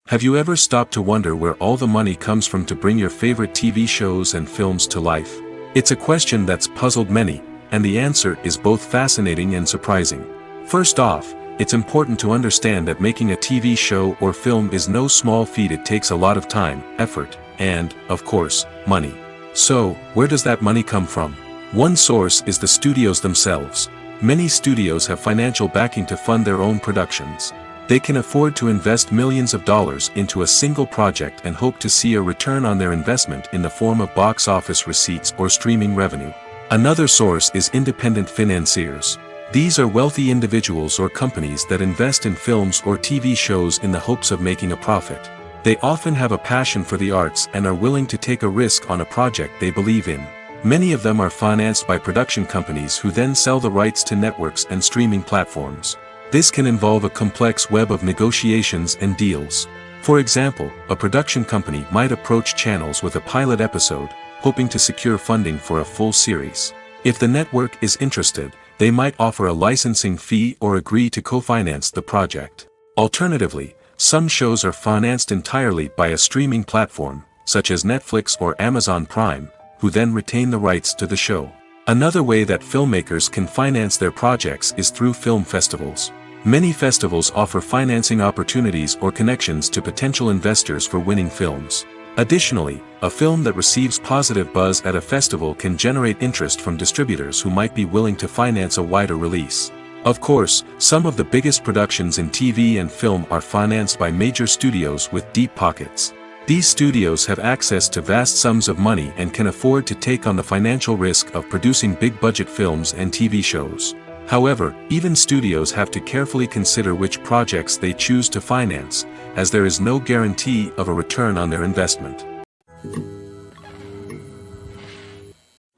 Have you ever stopped to wonder where all the money comes from to bring your favorite TV shows and films to life? It's a question that's puzzled many, and the answer is both fascinating and surprising. First off, it's important to understand that making a TV show or film is no small feat. It takes a lot of time, effort, and, of course, money. So, where does that money come from? One source is the studios themselves. Many studios have financial backing to fund their own productions. They can afford to invest millions of dollars into a single project and hope to see a return on their investment in the form of box office receipts or streaming revenue. Another source is independent financiers. These are wealthy individuals or companies that invest in films or TV shows in the hopes of making a profit. They often have a passion for the arts and are willing to take a risk on a project they believe in. Many of them are financed by production companies who then sell the rights to networks and streaming platforms. This can involve a complex web of negotiations and deals. For example, a production company might approach channels with a pilot episode, hoping to secure funding for a full series. If the network is interested, they might offer a licensing fee or agree to co-finance the project. Alternatively, some shows are financed entirely by a streaming platform, such as Netflix or Amazon Prime, who then retain the rights to the show. Another way that filmmakers can finance their projects is through film festivals. Many festivals offer financing opportunities or connections to potential investors for winning films. Additionally, a film that receives positive buzz at a festival can generate interest from distributors who might be willing to finance a wider release. Of course, some of the biggest productions in TV and film are financed by major studios with deep pockets. These studios have access to vast sums of money and can afford to take on the financial risk of producing big-budget films and TV shows. However, even studios have to carefully consider which projects they choose to finance, as there is no guarantee of a return on their investment.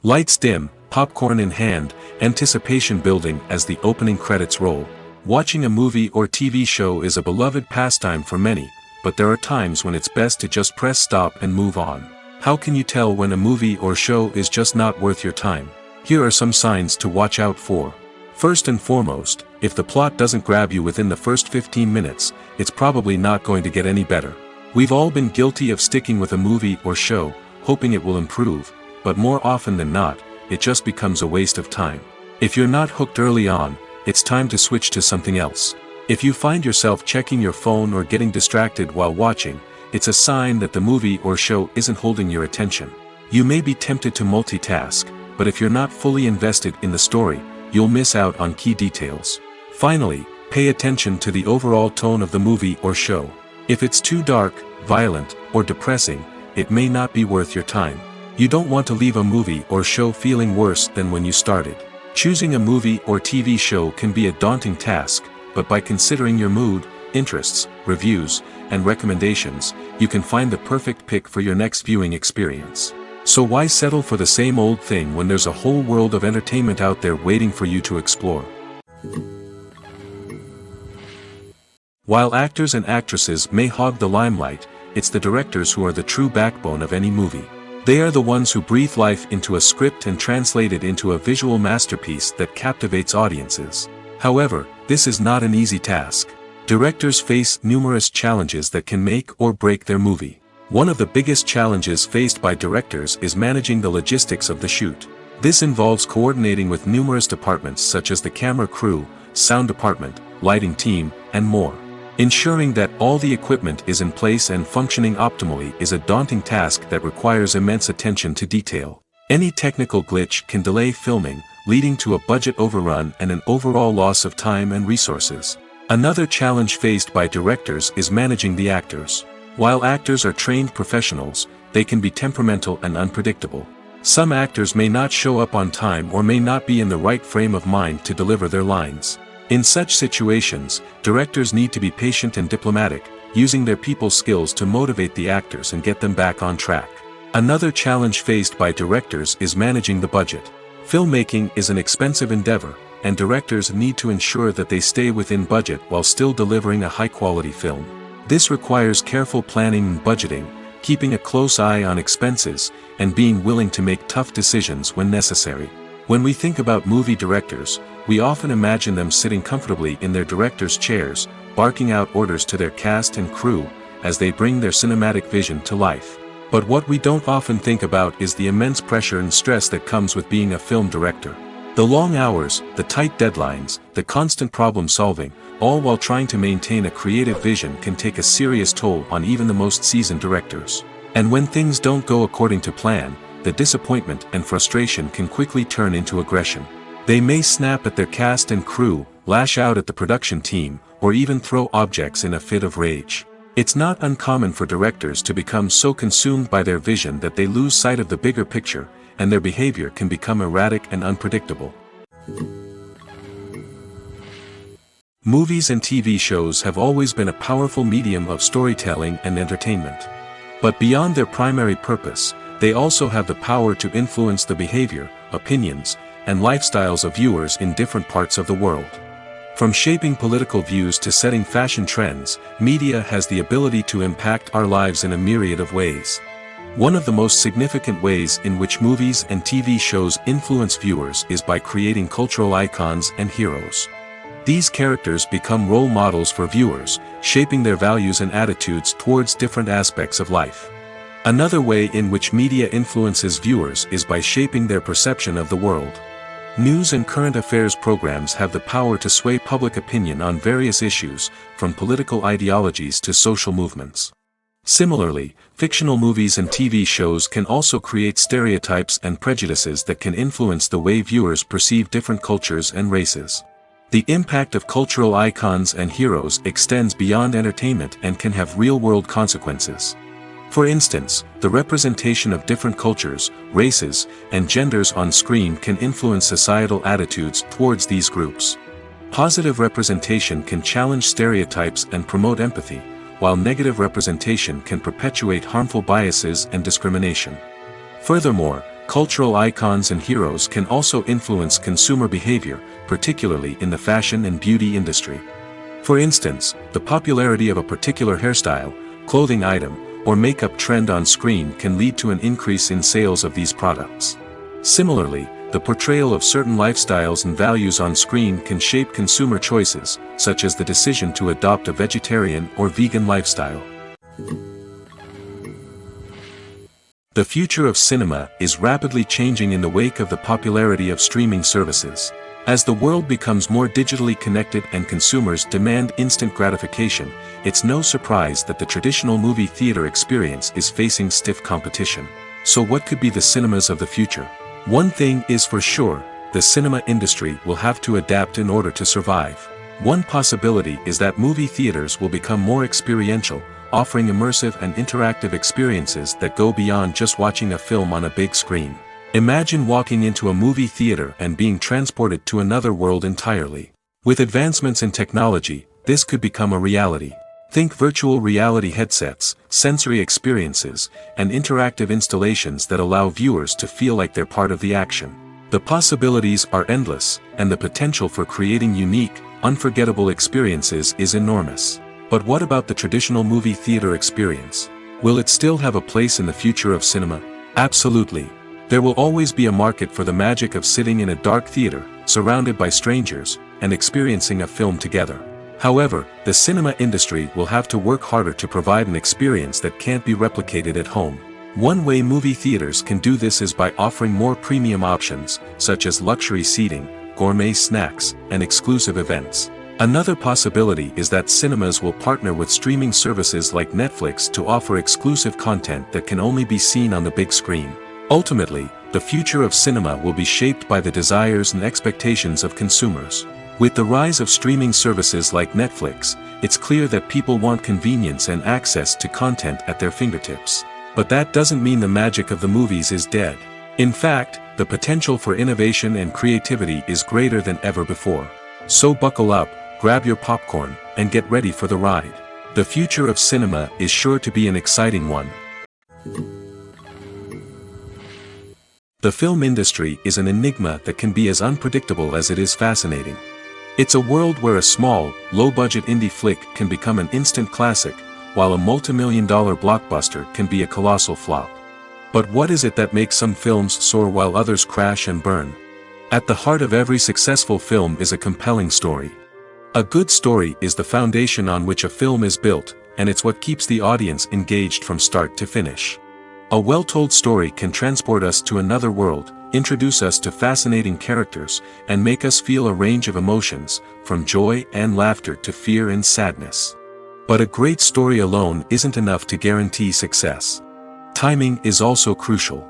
Lights dim, popcorn in hand, anticipation building as the opening credits roll. Watching a movie or TV show is a beloved pastime for many, but there are times when it's best to just press stop and move on. How can you tell when a movie or show is just not worth your time? Here are some signs to watch out for. First and foremost, if the plot doesn't grab you within the first 15 minutes, it's probably not going to get any better. We've all been guilty of sticking with a movie or show, hoping it will improve, but more often than not, it just becomes a waste of time. If you're not hooked early on, it's time to switch to something else. If you find yourself checking your phone or getting distracted while watching, it's a sign that the movie or show isn't holding your attention. You may be tempted to multitask, but if you're not fully invested in the story, you'll miss out on key details. Finally, pay attention to the overall tone of the movie or show. If it's too dark, violent, or depressing, it may not be worth your time. You don't want to leave a movie or show feeling worse than when you started. Choosing a movie or TV show can be a daunting task, but by considering your mood, interests, reviews, and recommendations, you can find the perfect pick for your next viewing experience. So why settle for the same old thing when there's a whole world of entertainment out there waiting for you to explore? While actors and actresses may hog the limelight, it's the directors who are the true backbone of any movie. They are the ones who breathe life into a script and translate it into a visual masterpiece that captivates audiences. However, this is not an easy task. Directors face numerous challenges that can make or break their movie. One of the biggest challenges faced by directors is managing the logistics of the shoot. This involves coordinating with numerous departments such as the camera crew, sound department, lighting team, and more. Ensuring that all the equipment is in place and functioning optimally is a daunting task that requires immense attention to detail. Any technical glitch can delay filming, leading to a budget overrun and an overall loss of time and resources. Another challenge faced by directors is managing the actors. While actors are trained professionals, they can be temperamental and unpredictable. Some actors may not show up on time or may not be in the right frame of mind to deliver their lines. In such situations, directors need to be patient and diplomatic, using their people skills to motivate the actors and get them back on track. Another challenge faced by directors is managing the budget. Filmmaking is an expensive endeavor, and directors need to ensure that they stay within budget while still delivering a high-quality film. This requires careful planning and budgeting, keeping a close eye on expenses, and being willing to make tough decisions when necessary. When we think about movie directors, we often imagine them sitting comfortably in their director's chairs, barking out orders to their cast and crew, as they bring their cinematic vision to life. But what we don't often think about is the immense pressure and stress that comes with being a film director. The long hours, the tight deadlines, the constant problem solving, all while trying to maintain a creative vision can take a serious toll on even the most seasoned directors. And when things don't go according to plan, the disappointment and frustration can quickly turn into aggression. They may snap at their cast and crew, lash out at the production team, or even throw objects in a fit of rage. It's not uncommon for directors to become so consumed by their vision that they lose sight of the bigger picture, and their behavior can become erratic and unpredictable. Movies and TV shows have always been a powerful medium of storytelling and entertainment. But beyond their primary purpose, they also have the power to influence the behavior, opinions, and lifestyles of viewers in different parts of the world. From shaping political views to setting fashion trends, media has the ability to impact our lives in a myriad of ways. One of the most significant ways in which movies and TV shows influence viewers is by creating cultural icons and heroes. These characters become role models for viewers, shaping their values and attitudes towards different aspects of life. Another way in which media influences viewers is by shaping their perception of the world. News and current affairs programs have the power to sway public opinion on various issues, from political ideologies to social movements. Similarly, fictional movies and TV shows can also create stereotypes and prejudices that can influence the way viewers perceive different cultures and races. The impact of cultural icons and heroes extends beyond entertainment and can have real-world consequences. For instance, the representation of different cultures, races, and genders on screen can influence societal attitudes towards these groups. Positive representation can challenge stereotypes and promote empathy, while negative representation can perpetuate harmful biases and discrimination. Furthermore, cultural icons and heroes can also influence consumer behavior, particularly in the fashion and beauty industry. For instance, the popularity of a particular hairstyle, clothing item, or makeup trend on screen can lead to an increase in sales of these products. Similarly, the portrayal of certain lifestyles and values on screen can shape consumer choices, such as the decision to adopt a vegetarian or vegan lifestyle. The future of cinema is rapidly changing in the wake of the popularity of streaming services. As the world becomes more digitally connected and consumers demand instant gratification, it's no surprise that the traditional movie theater experience is facing stiff competition. So what could be the cinemas of the future? One thing is for sure, the cinema industry will have to adapt in order to survive. One possibility is that movie theaters will become more experiential, offering immersive and interactive experiences that go beyond just watching a film on a big screen. Imagine walking into a movie theater and being transported to another world entirely. With advancements in technology, this could become a reality. Think virtual reality headsets, sensory experiences, and interactive installations that allow viewers to feel like they're part of the action. The possibilities are endless, and the potential for creating unique, unforgettable experiences is enormous. But what about the traditional movie theater experience? Will it still have a place in the future of cinema? Absolutely. There will always be a market for the magic of sitting in a dark theater, surrounded by strangers, and experiencing a film together. However, the cinema industry will have to work harder to provide an experience that can't be replicated at home. One way movie theaters can do this is by offering more premium options, such as luxury seating, gourmet snacks, and exclusive events. Another possibility is that cinemas will partner with streaming services like Netflix to offer exclusive content that can only be seen on the big screen. Ultimately, the future of cinema will be shaped by the desires and expectations of consumers. With the rise of streaming services like Netflix, it's clear that people want convenience and access to content at their fingertips. But that doesn't mean the magic of the movies is dead. In fact, the potential for innovation and creativity is greater than ever before. So buckle up, grab your popcorn, and get ready for the ride. The future of cinema is sure to be an exciting one. The film industry is an enigma that can be as unpredictable as it is fascinating. It's a world where a small, low-budget indie flick can become an instant classic, while a multi-million-dollar blockbuster can be a colossal flop. But what is it that makes some films soar while others crash and burn? At the heart of every successful film is a compelling story. A good story is the foundation on which a film is built, and it's what keeps the audience engaged from start to finish. A well-told story can transport us to another world, introduce us to fascinating characters, and make us feel a range of emotions, from joy and laughter to fear and sadness. But a great story alone isn't enough to guarantee success. Timing is also crucial.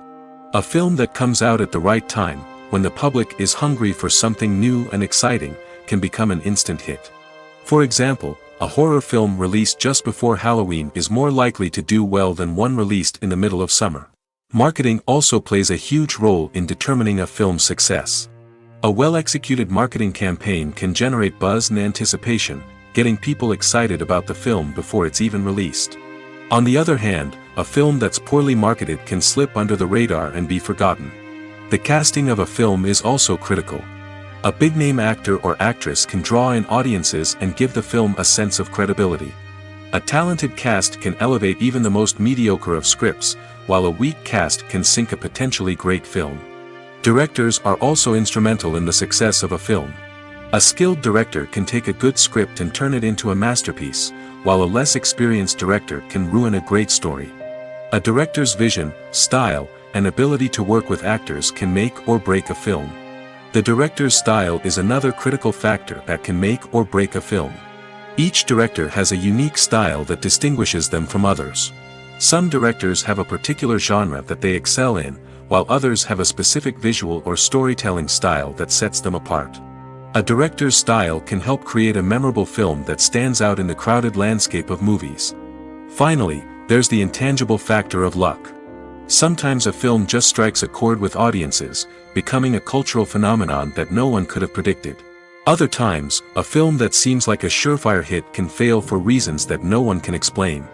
A film that comes out at the right time, when the public is hungry for something new and exciting, can become an instant hit. For example, a horror film released just before Halloween is more likely to do well than one released in the middle of summer. Marketing also plays a huge role in determining a film's success. A well-executed marketing campaign can generate buzz and anticipation, getting people excited about the film before it's even released. On the other hand, a film that's poorly marketed can slip under the radar and be forgotten. The casting of a film is also critical. A big-name actor or actress can draw in audiences and give the film a sense of credibility. A talented cast can elevate even the most mediocre of scripts, while a weak cast can sink a potentially great film. Directors are also instrumental in the success of a film. A skilled director can take a good script and turn it into a masterpiece, while a less experienced director can ruin a great story. A director's vision, style, and ability to work with actors can make or break a film. The director's style is another critical factor that can make or break a film. Each director has a unique style that distinguishes them from others. Some directors have a particular genre that they excel in, while others have a specific visual or storytelling style that sets them apart. A director's style can help create a memorable film that stands out in the crowded landscape of movies. Finally, there's the intangible factor of luck. Sometimes a film just strikes a chord with audiences, becoming a cultural phenomenon that no one could have predicted. Other times, a film that seems like a surefire hit can fail for reasons that no one can explain.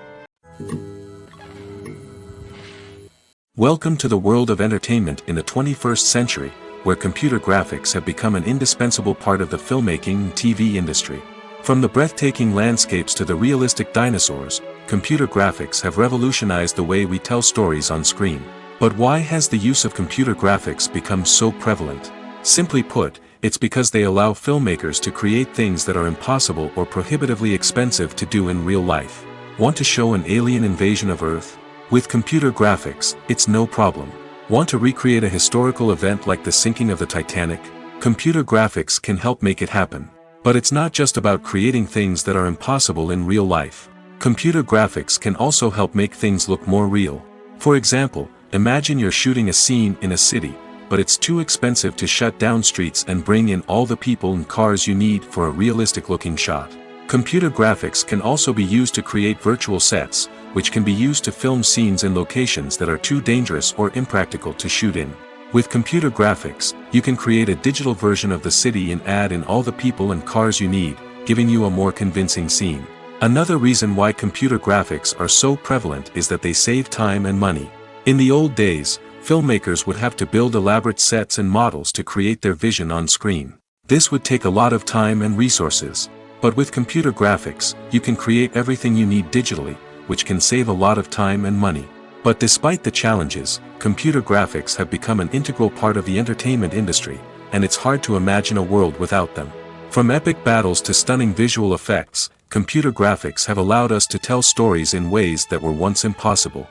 Welcome to the world of entertainment in the 21st century, where computer graphics have become an indispensable part of the filmmaking and TV industry. From the breathtaking landscapes to the realistic dinosaurs, computer graphics have revolutionized the way we tell stories on screen. But why has the use of computer graphics become so prevalent? Simply put, it's because they allow filmmakers to create things that are impossible or prohibitively expensive to do in real life. Want to show an alien invasion of Earth? With computer graphics, it's no problem. Want to recreate a historical event like the sinking of the Titanic? Computer graphics can help make it happen. But it's not just about creating things that are impossible in real life. Computer graphics can also help make things look more real. For example, imagine you're shooting a scene in a city, but it's too expensive to shut down streets and bring in all the people and cars you need for a realistic-looking shot. Computer graphics can also be used to create virtual sets, which can be used to film scenes in locations that are too dangerous or impractical to shoot in. With computer graphics, you can create a digital version of the city and add in all the people and cars you need, giving you a more convincing scene. Another reason why computer graphics are so prevalent is that they save time and money. In the old days, filmmakers would have to build elaborate sets and models to create their vision on screen. This would take a lot of time and resources. But with computer graphics, you can create everything you need digitally, which can save a lot of time and money. But despite the challenges, computer graphics have become an integral part of the entertainment industry, and it's hard to imagine a world without them. From epic battles to stunning visual effects, computer graphics have allowed us to tell stories in ways that were once impossible.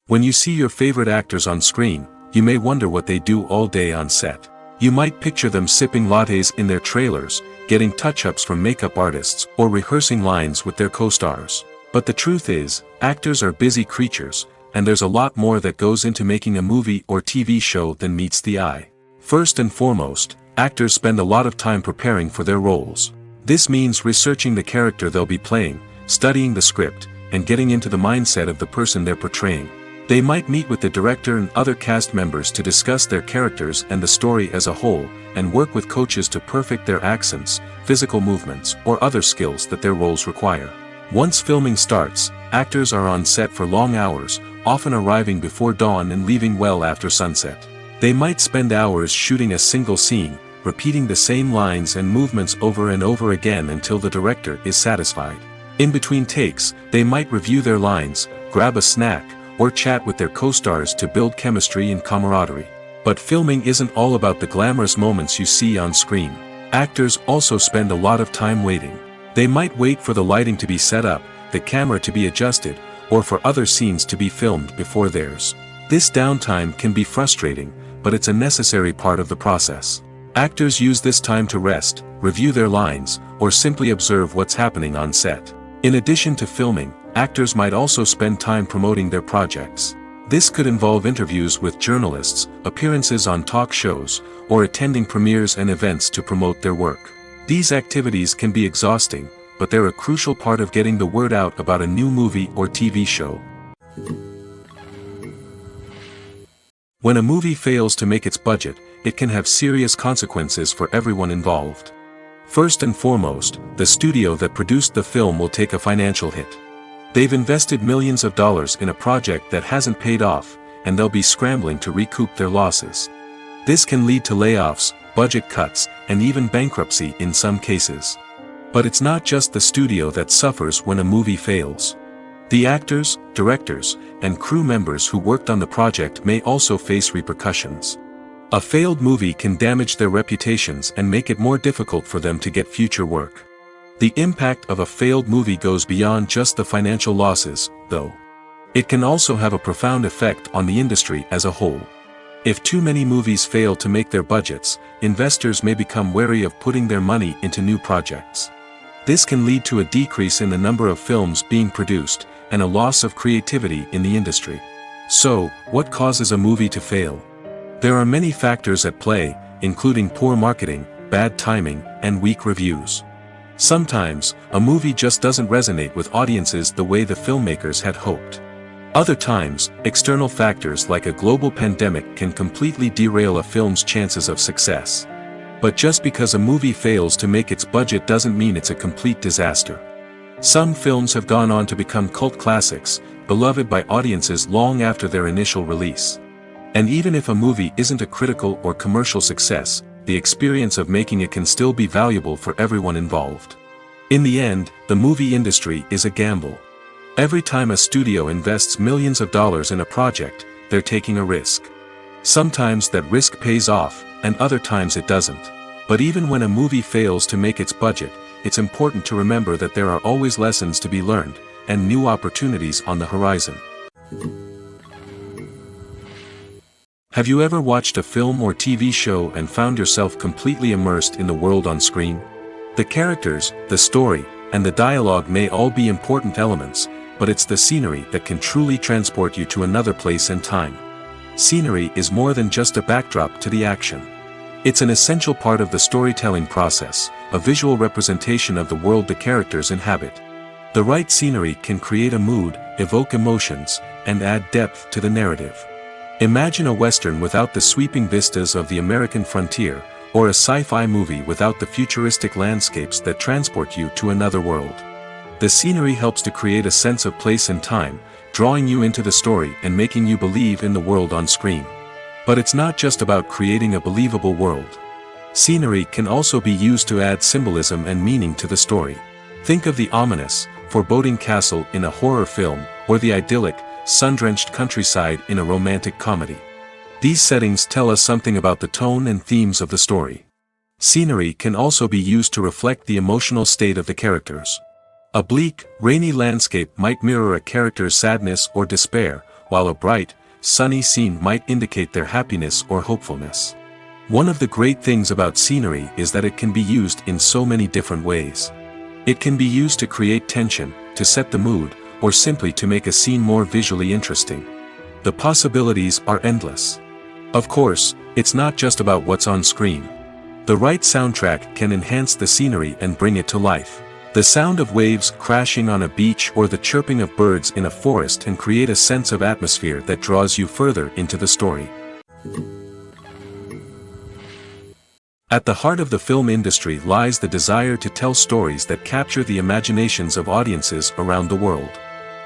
When you see your favorite actors on screen, you may wonder what they do all day on set. You might picture them sipping lattes in their trailers, getting touch-ups from makeup artists, or rehearsing lines with their co-stars. But the truth is, actors are busy creatures, and there's a lot more that goes into making a movie or TV show than meets the eye. First and foremost, actors spend a lot of time preparing for their roles. This means researching the character they'll be playing, studying the script, and getting into the mindset of the person they're portraying. They might meet with the director and other cast members to discuss their characters and the story as a whole, and work with coaches to perfect their accents, physical movements, or other skills that their roles require. Once filming starts, actors are on set for long hours, often arriving before dawn and leaving well after sunset. They might spend hours shooting a single scene, repeating the same lines and movements over and over again until the director is satisfied. In between takes, they might review their lines, grab a snack, or chat with their co-stars to build chemistry and camaraderie. But filming isn't all about the glamorous moments you see on screen. Actors also spend a lot of time waiting. They might wait for the lighting to be set up, the camera to be adjusted, or for other scenes to be filmed before theirs. This downtime can be frustrating, but it's a necessary part of the process. Actors use this time to rest, review their lines, or simply observe what's happening on set. In addition to filming, actors might also spend time promoting their projects. This could involve interviews with journalists, appearances on talk shows, or attending premieres and events to promote their work. These activities can be exhausting, but they're a crucial part of getting the word out about a new movie or TV show. When a movie fails to make its budget, it can have serious consequences for everyone involved. First and foremost, the studio that produced the film will take a financial hit. They've invested millions of dollars in a project that hasn't paid off, and they'll be scrambling to recoup their losses. This can lead to layoffs, budget cuts, and even bankruptcy in some cases. But it's not just the studio that suffers when a movie fails. The actors, directors, and crew members who worked on the project may also face repercussions. A failed movie can damage their reputations and make it more difficult for them to get future work. The impact of a failed movie goes beyond just the financial losses, though. It can also have a profound effect on the industry as a whole. If too many movies fail to make their budgets, investors may become wary of putting their money into new projects. This can lead to a decrease in the number of films being produced, and a loss of creativity in the industry. So, what causes a movie to fail? There are many factors at play, including poor marketing, bad timing, and weak reviews. Sometimes, a movie just doesn't resonate with audiences the way the filmmakers had hoped. Other times, external factors like a global pandemic can completely derail a film's chances of success. But just because a movie fails to make its budget doesn't mean it's a complete disaster. Some films have gone on to become cult classics, beloved by audiences long after their initial release. And even if a movie isn't a critical or commercial success, the experience of making it can still be valuable for everyone involved. In the end, the movie industry is a gamble. Every time a studio invests millions of dollars in a project, they're taking a risk. Sometimes that risk pays off, and other times it doesn't. But even when a movie fails to make its budget, it's important to remember that there are always lessons to be learned, and new opportunities on the horizon. Have you ever watched a film or TV show and found yourself completely immersed in the world on screen? The characters, the story, and the dialogue may all be important elements, but it's the scenery that can truly transport you to another place and time. Scenery is more than just a backdrop to the action. It's an essential part of the storytelling process, a visual representation of the world the characters inhabit. The right scenery can create a mood, evoke emotions, and add depth to the narrative. Imagine a Western without the sweeping vistas of the American frontier, or a sci-fi movie without the futuristic landscapes that transport you to another world. The scenery helps to create a sense of place and time, drawing you into the story and making you believe in the world on screen. But it's not just about creating a believable world. Scenery can also be used to add symbolism and meaning to the story. Think of the ominous, foreboding castle in a horror film, or the idyllic, sun-drenched countryside in a romantic comedy. These settings tell us something about the tone and themes of the story. Scenery can also be used to reflect the emotional state of the characters. A bleak, rainy landscape might mirror a character's sadness or despair, while a bright, sunny scene might indicate their happiness or hopefulness. One of the great things about scenery is that it can be used in so many different ways. It can be used to create tension, to set the mood, or simply to make a scene more visually interesting. The possibilities are endless. Of course, it's not just about what's on screen. The right soundtrack can enhance the scenery and bring it to life. The sound of waves crashing on a beach or the chirping of birds in a forest can create a sense of atmosphere that draws you further into the story. At the heart of the film industry lies the desire to tell stories that capture the imaginations of audiences around the world.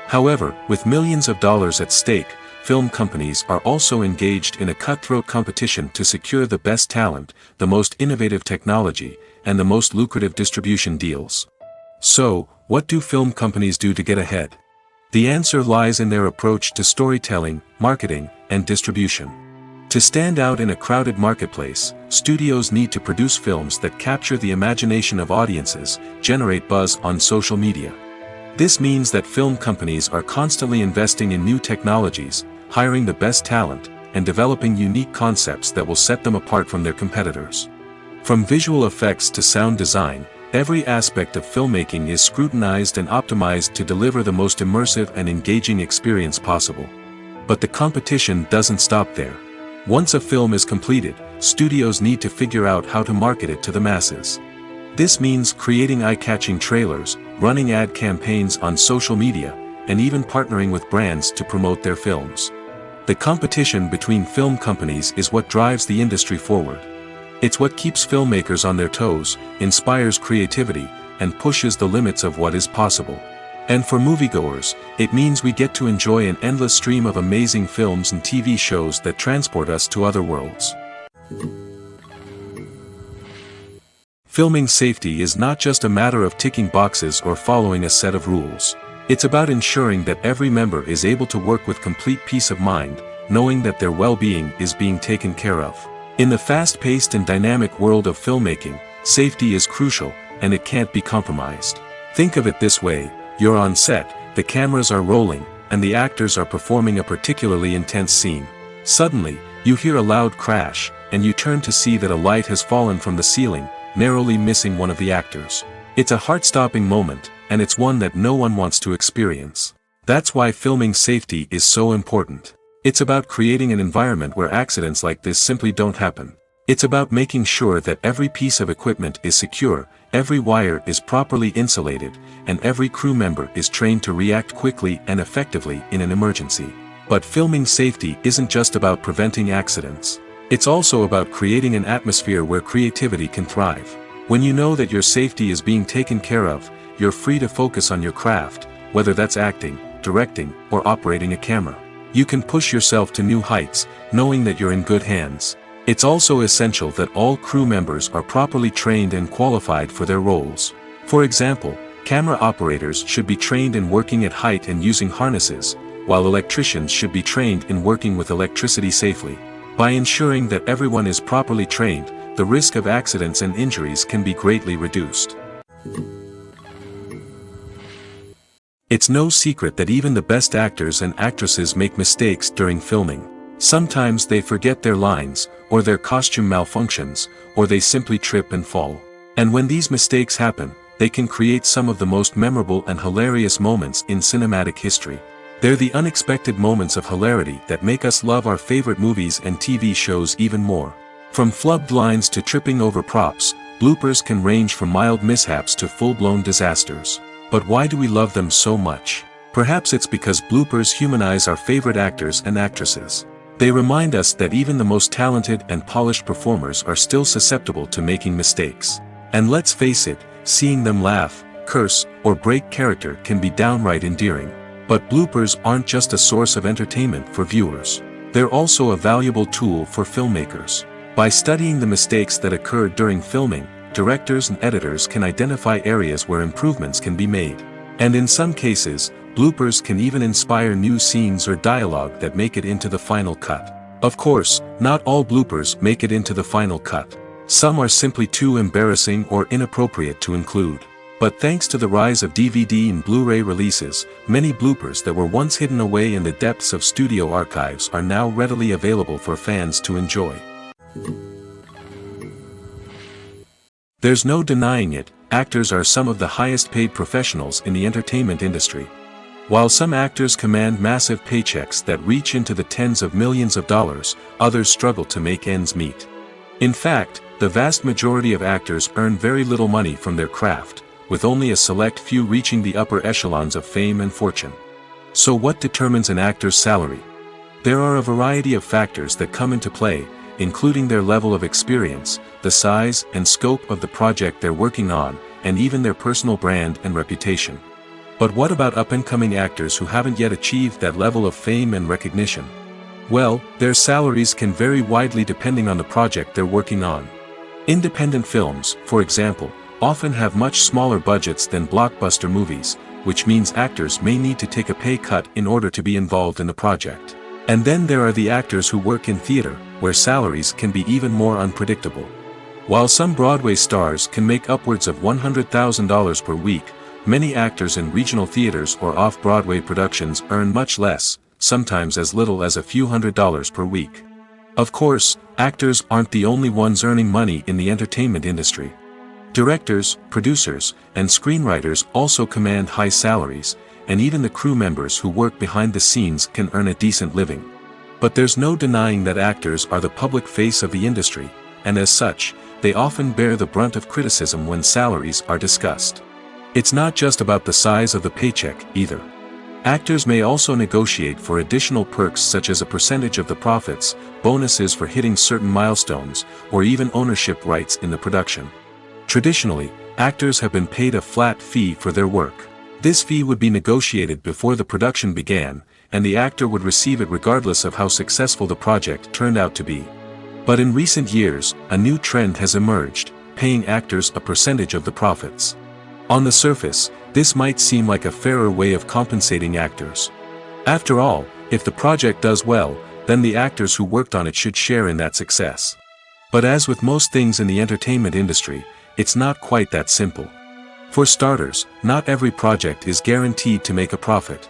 However, with millions of dollars at stake, film companies are also engaged in a cutthroat competition to secure the best talent, the most innovative technology, and the most lucrative distribution deals. So, what do film companies do to get ahead? The answer lies in their approach to storytelling, marketing, and distribution. To stand out in a crowded marketplace, studios need to produce films that capture the imagination of audiences, generate buzz on social media. This means that film companies are constantly investing in new technologies, hiring the best talent, and developing unique concepts that will set them apart from their competitors. From visual effects to sound design, every aspect of filmmaking is scrutinized and optimized to deliver the most immersive and engaging experience possible. But the competition doesn't stop there. Once a film is completed, studios need to figure out how to market it to the masses. This means creating eye-catching trailers, running ad campaigns on social media, and even partnering with brands to promote their films. The competition between film companies is what drives the industry forward. It's what keeps filmmakers on their toes, inspires creativity, and pushes the limits of what is possible. And for moviegoers, it means we get to enjoy an endless stream of amazing films and TV shows that transport us to other worlds. Filming safety is not just a matter of ticking boxes or following a set of rules. It's about ensuring that every member is able to work with complete peace of mind, knowing that their well-being is being taken care of. In the fast-paced and dynamic world of filmmaking, safety is crucial, and it can't be compromised. Think of it this way: you're on set, the cameras are rolling, and the actors are performing a particularly intense scene. Suddenly, you hear a loud crash, and you turn to see that a light has fallen from the ceiling, narrowly missing one of the actors. It's a heart-stopping moment, and it's one that no one wants to experience. That's why filming safety is so important. It's about creating an environment where accidents like this simply don't happen. It's about making sure that every piece of equipment is secure, every wire is properly insulated, and every crew member is trained to react quickly and effectively in an emergency. But filming safety isn't just about preventing accidents. It's also about creating an atmosphere where creativity can thrive. When you know that your safety is being taken care of, you're free to focus on your craft, whether that's acting, directing, or operating a camera. You can push yourself to new heights, knowing that you're in good hands. It's also essential that all crew members are properly trained and qualified for their roles. For example, camera operators should be trained in working at height and using harnesses, while electricians should be trained in working with electricity safely. By ensuring that everyone is properly trained, the risk of accidents and injuries can be greatly reduced. It's no secret that even the best actors and actresses make mistakes during filming. Sometimes they forget their lines, or their costume malfunctions, or they simply trip and fall. And when these mistakes happen, they can create some of the most memorable and hilarious moments in cinematic history. They're the unexpected moments of hilarity that make us love our favorite movies and TV shows even more. From flubbed lines to tripping over props, bloopers can range from mild mishaps to full-blown disasters. But why do we love them so much? Perhaps it's because bloopers humanize our favorite actors and actresses. They remind us that even the most talented and polished performers are still susceptible to making mistakes. And let's face it, seeing them laugh, curse, or break character can be downright endearing. But bloopers aren't just a source of entertainment for viewers. They're also a valuable tool for filmmakers. By studying the mistakes that occurred during filming, directors and editors can identify areas where improvements can be made. And in some cases, bloopers can even inspire new scenes or dialogue that make it into the final cut. Of course, not all bloopers make it into the final cut. Some are simply too embarrassing or inappropriate to include. But thanks to the rise of DVD and Blu-ray releases, many bloopers that were once hidden away in the depths of studio archives are now readily available for fans to enjoy. There's no denying it, actors are some of the highest paid professionals in the entertainment industry. While some actors command massive paychecks that reach into the tens of millions of dollars, others struggle to make ends meet. In fact, the vast majority of actors earn very little money from their craft, with only a select few reaching the upper echelons of fame and fortune. So what determines an actor's salary? There are a variety of factors that come into play, including their level of experience, the size and scope of the project they're working on, and even their personal brand and reputation. But what about up-and-coming actors who haven't yet achieved that level of fame and recognition? Well, their salaries can vary widely depending on the project they're working on. Independent films, for example, often have much smaller budgets than blockbuster movies, which means actors may need to take a pay cut in order to be involved in the project. And then there are the actors who work in theater, where salaries can be even more unpredictable. While some Broadway stars can make upwards of $100,000 per week, many actors in regional theaters or off-Broadway productions earn much less, sometimes as little as a few $100s per week. Of course, actors aren't the only ones earning money in the entertainment industry. Directors, producers, and screenwriters also command high salaries, and even the crew members who work behind the scenes can earn a decent living. But there's no denying that actors are the public face of the industry, and as such, they often bear the brunt of criticism when salaries are discussed. It's not just about the size of the paycheck, either. Actors may also negotiate for additional perks such as a percentage of the profits, bonuses for hitting certain milestones, or even ownership rights in the production. Traditionally, actors have been paid a flat fee for their work. This fee would be negotiated before the production began, and the actor would receive it regardless of how successful the project turned out to be. But in recent years, a new trend has emerged, paying actors a percentage of the profits. On the surface, This might seem like a fairer way of compensating actors. After all, if the project does well, then the actors who worked on it should share in that success. But as with most things in the entertainment industry, it's not quite that simple. For starters, not every project is guaranteed to make a profit.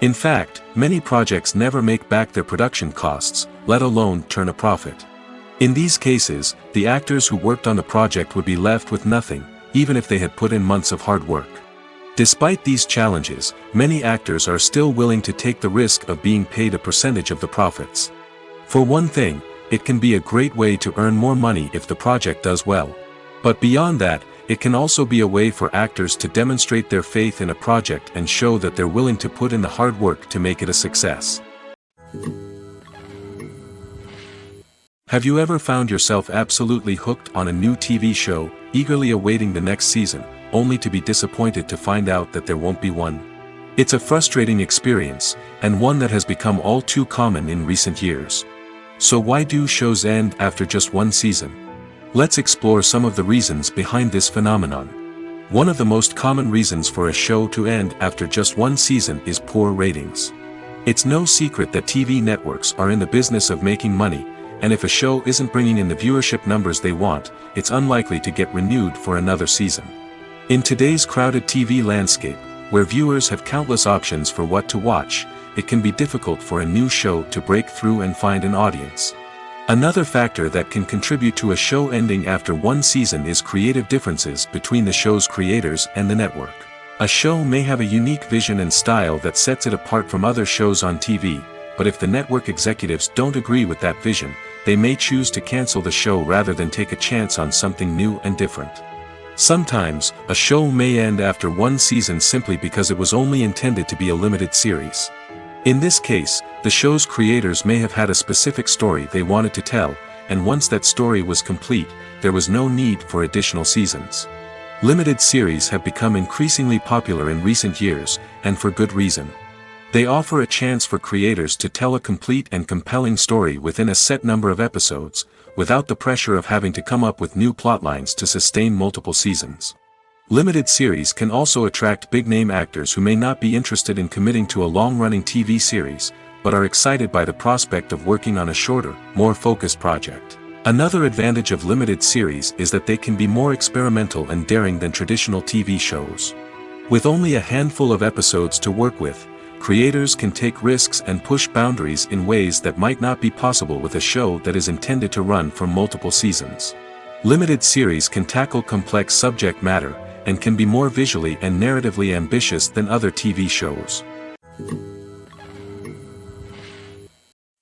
In fact, many projects never make back their production costs, let alone turn a profit. In these cases, the actors who worked on the project would be left with nothing, even if they had put in months of hard work. Despite these challenges, many actors are still willing to take the risk of being paid a percentage of the profits. For one thing, it can be a great way to earn more money if the project does well. But beyond that, it can also be a way for actors to demonstrate their faith in a project and show that they're willing to put in the hard work to make it a success. Have you ever found yourself absolutely hooked on a new TV show, eagerly awaiting the next season, only to be disappointed to find out that there won't be one? It's a frustrating experience, and one that has become all too common in recent years. So why do shows end after just one season? Let's explore some of the reasons behind this phenomenon. One of the most common reasons for a show to end after just one season is poor ratings. It's no secret that TV networks are in the business of making money, and if a show isn't bringing in the viewership numbers they want, it's unlikely to get renewed for another season. In today's crowded TV landscape, where viewers have countless options for what to watch, it can be difficult for a new show to break through and find an audience. Another factor that can contribute to a show ending after one season is creative differences between the show's creators and the network. A show may have a unique vision and style that sets it apart from other shows on TV, but if the network executives don't agree with that vision, they may choose to cancel the show rather than take a chance on something new and different. Sometimes, a show may end after one season simply because it was only intended to be a limited series. In this case, the show's creators may have had a specific story they wanted to tell, and once that story was complete, there was no need for additional seasons. Limited series have become increasingly popular in recent years, and for good reason. They offer a chance for creators to tell a complete and compelling story within a set number of episodes, without the pressure of having to come up with new plotlines to sustain multiple seasons. Limited series can also attract big-name actors who may not be interested in committing to a long-running TV series, but are excited by the prospect of working on a shorter, more focused project. Another advantage of limited series is that they can be more experimental and daring than traditional TV shows. With only a handful of episodes to work with, creators can take risks and push boundaries in ways that might not be possible with a show that is intended to run for multiple seasons. Limited series can tackle complex subject matter, and can be more visually and narratively ambitious than other TV shows.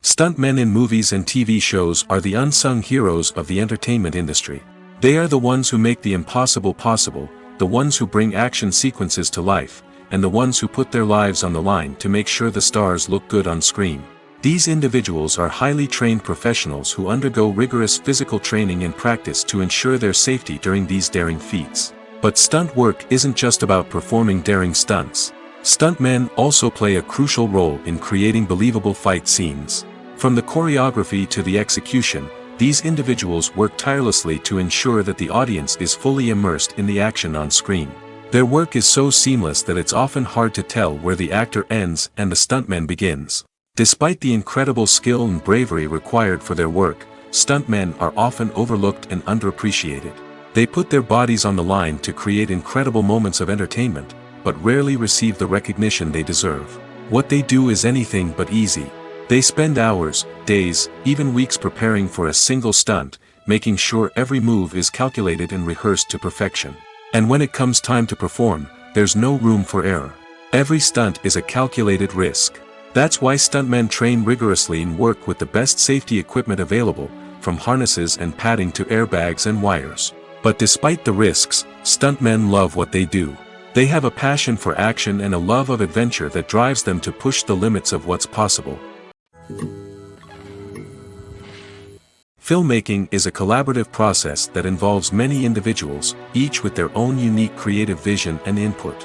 Stuntmen in movies and TV shows are the unsung heroes of the entertainment industry. They are the ones who make the impossible possible, the ones who bring action sequences to life, and the ones who put their lives on the line to make sure the stars look good on screen. These individuals are highly trained professionals who undergo rigorous physical training and practice to ensure their safety during these daring feats. But stunt work isn't just about performing daring stunts. Stuntmen also play a crucial role in creating believable fight scenes. From the choreography to the execution, these individuals work tirelessly to ensure that the audience is fully immersed in the action on screen. Their work is so seamless that it's often hard to tell where the actor ends and the stuntman begins. Despite the incredible skill and bravery required for their work, stuntmen are often overlooked and underappreciated. They put their bodies on the line to create incredible moments of entertainment, but rarely receive the recognition they deserve. What they do is anything but easy. They spend hours, days, even weeks preparing for a single stunt, making sure every move is calculated and rehearsed to perfection. And when it comes time to perform, there's no room for error. Every stunt is a calculated risk. That's why stuntmen train rigorously and work with the best safety equipment available, from harnesses and padding to airbags and wires. But despite the risks, stuntmen love what they do. They have a passion for action and a love of adventure that drives them to push the limits of what's possible. Filmmaking is a collaborative process that involves many individuals, each with their own unique creative vision and input.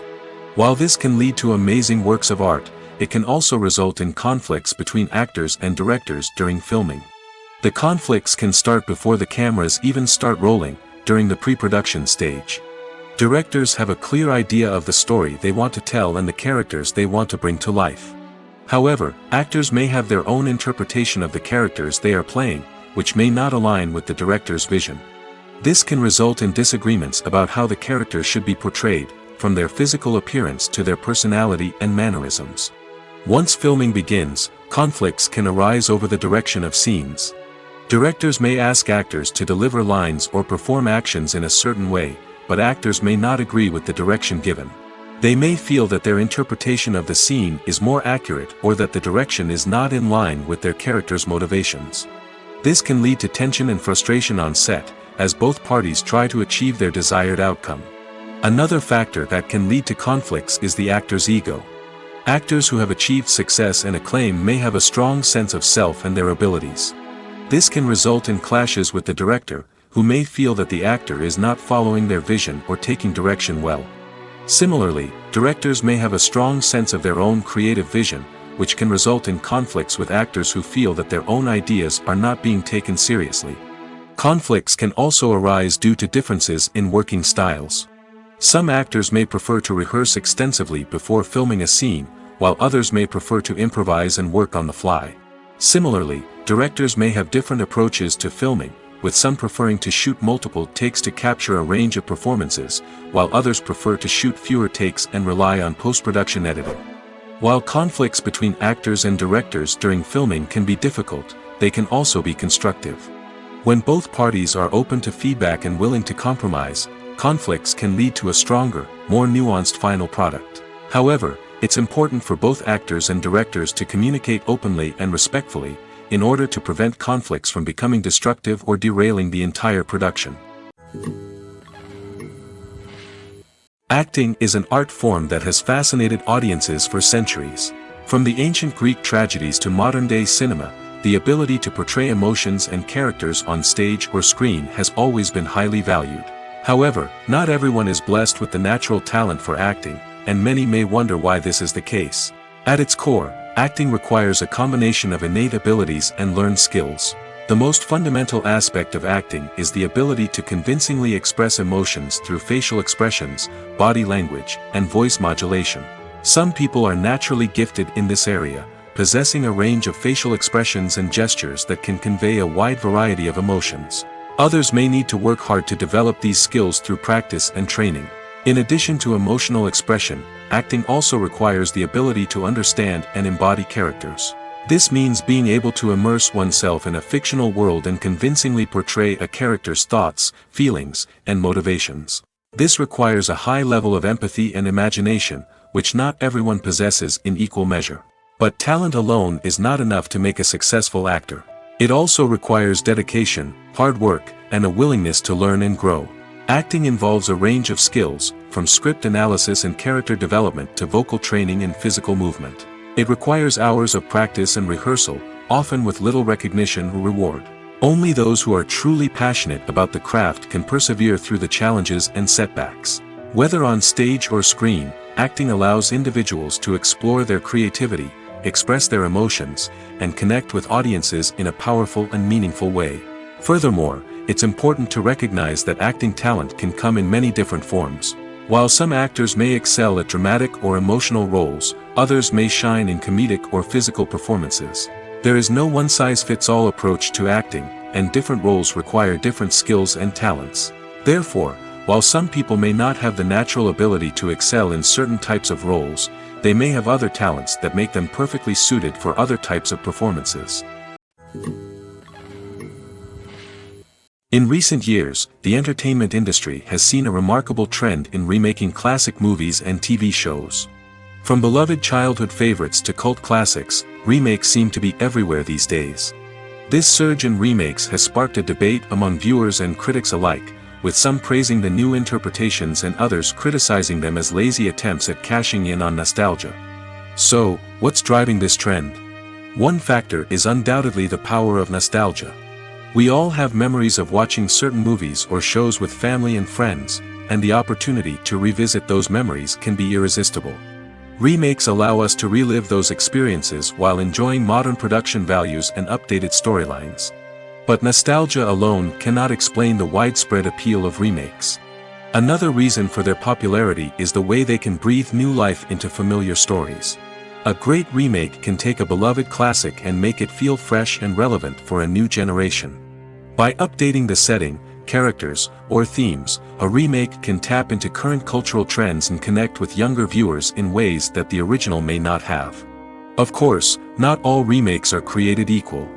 While this can lead to amazing works of art, it can also result in conflicts between actors and directors during filming. The conflicts can start before the cameras even start rolling, during the pre-production stage. Directors have a clear idea of the story they want to tell and the characters they want to bring to life. However, actors may have their own interpretation of the characters they are playing, which may not align with the director's vision. This can result in disagreements about how the characters should be portrayed, from their physical appearance to their personality and mannerisms. Once filming begins, conflicts can arise over the direction of scenes. Directors may ask actors to deliver lines or perform actions in a certain way, but actors may not agree with the direction given. They may feel that their interpretation of the scene is more accurate or that the direction is not in line with their character's motivations. This can lead to tension and frustration on set, as both parties try to achieve their desired outcome. Another factor that can lead to conflicts is the actor's ego. Actors who have achieved success and acclaim may have a strong sense of self and their abilities. This can result in clashes with the director, who may feel that the actor is not following their vision or taking direction well. Similarly, directors may have a strong sense of their own creative vision, which can result in conflicts with actors who feel that their own ideas are not being taken seriously. Conflicts can also arise due to differences in working styles. Some actors may prefer to rehearse extensively before filming a scene, while others may prefer to improvise and work on the fly. Similarly, directors may have different approaches to filming, with some preferring to shoot multiple takes to capture a range of performances, while others prefer to shoot fewer takes and rely on post-production editing. While conflicts between actors and directors during filming can be difficult, they can also be constructive. When both parties are open to feedback and willing to compromise, conflicts can lead to a stronger, more nuanced final product. However, it's important for both actors and directors to communicate openly and respectfully, in order to prevent conflicts from becoming destructive or derailing the entire production. Acting is an art form that has fascinated audiences for centuries. From the ancient Greek tragedies to modern-day cinema, the ability to portray emotions and characters on stage or screen has always been highly valued. However, not everyone is blessed with the natural talent for acting, and many may wonder why this is the case. At its core, acting requires a combination of innate abilities and learned skills. The most fundamental aspect of acting is the ability to convincingly express emotions through facial expressions, body language, and voice modulation. Some people are naturally gifted in this area, possessing a range of facial expressions and gestures that can convey a wide variety of emotions. Others may need to work hard to develop these skills through practice and training. In addition to emotional expression, acting also requires the ability to understand and embody characters. This means being able to immerse oneself in a fictional world and convincingly portray a character's thoughts, feelings, and motivations. This requires a high level of empathy and imagination, which not everyone possesses in equal measure. But talent alone is not enough to make a successful actor. It also requires dedication, hard work, and a willingness to learn and grow. Acting involves a range of skills, from script analysis and character development to vocal training and physical movement. It requires hours of practice and rehearsal, often with little recognition or reward. Only those who are truly passionate about the craft can persevere through the challenges and setbacks. Whether on stage or screen, acting allows individuals to explore their creativity, express their emotions, and connect with audiences in a powerful and meaningful way. Furthermore, it's important to recognize that acting talent can come in many different forms. While some actors may excel at dramatic or emotional roles, others may shine in comedic or physical performances. There is no one-size-fits-all approach to acting, and different roles require different skills and talents. Therefore, while some people may not have the natural ability to excel in certain types of roles, they may have other talents that make them perfectly suited for other types of performances. In recent years, the entertainment industry has seen a remarkable trend in remaking classic movies and TV shows. From beloved childhood favorites to cult classics, remakes seem to be everywhere these days. This surge in remakes has sparked a debate among viewers and critics alike, with some praising the new interpretations and others criticizing them as lazy attempts at cashing in on nostalgia. So, what's driving this trend? One factor is undoubtedly the power of nostalgia. We all have memories of watching certain movies or shows with family and friends, and the opportunity to revisit those memories can be irresistible. Remakes allow us to relive those experiences while enjoying modern production values and updated storylines. But nostalgia alone cannot explain the widespread appeal of remakes. Another reason for their popularity is the way they can breathe new life into familiar stories. A great remake can take a beloved classic and make it feel fresh and relevant for a new generation. By updating the setting, characters, or themes, a remake can tap into current cultural trends and connect with younger viewers in ways that the original may not have. Of course, not all remakes are created equal.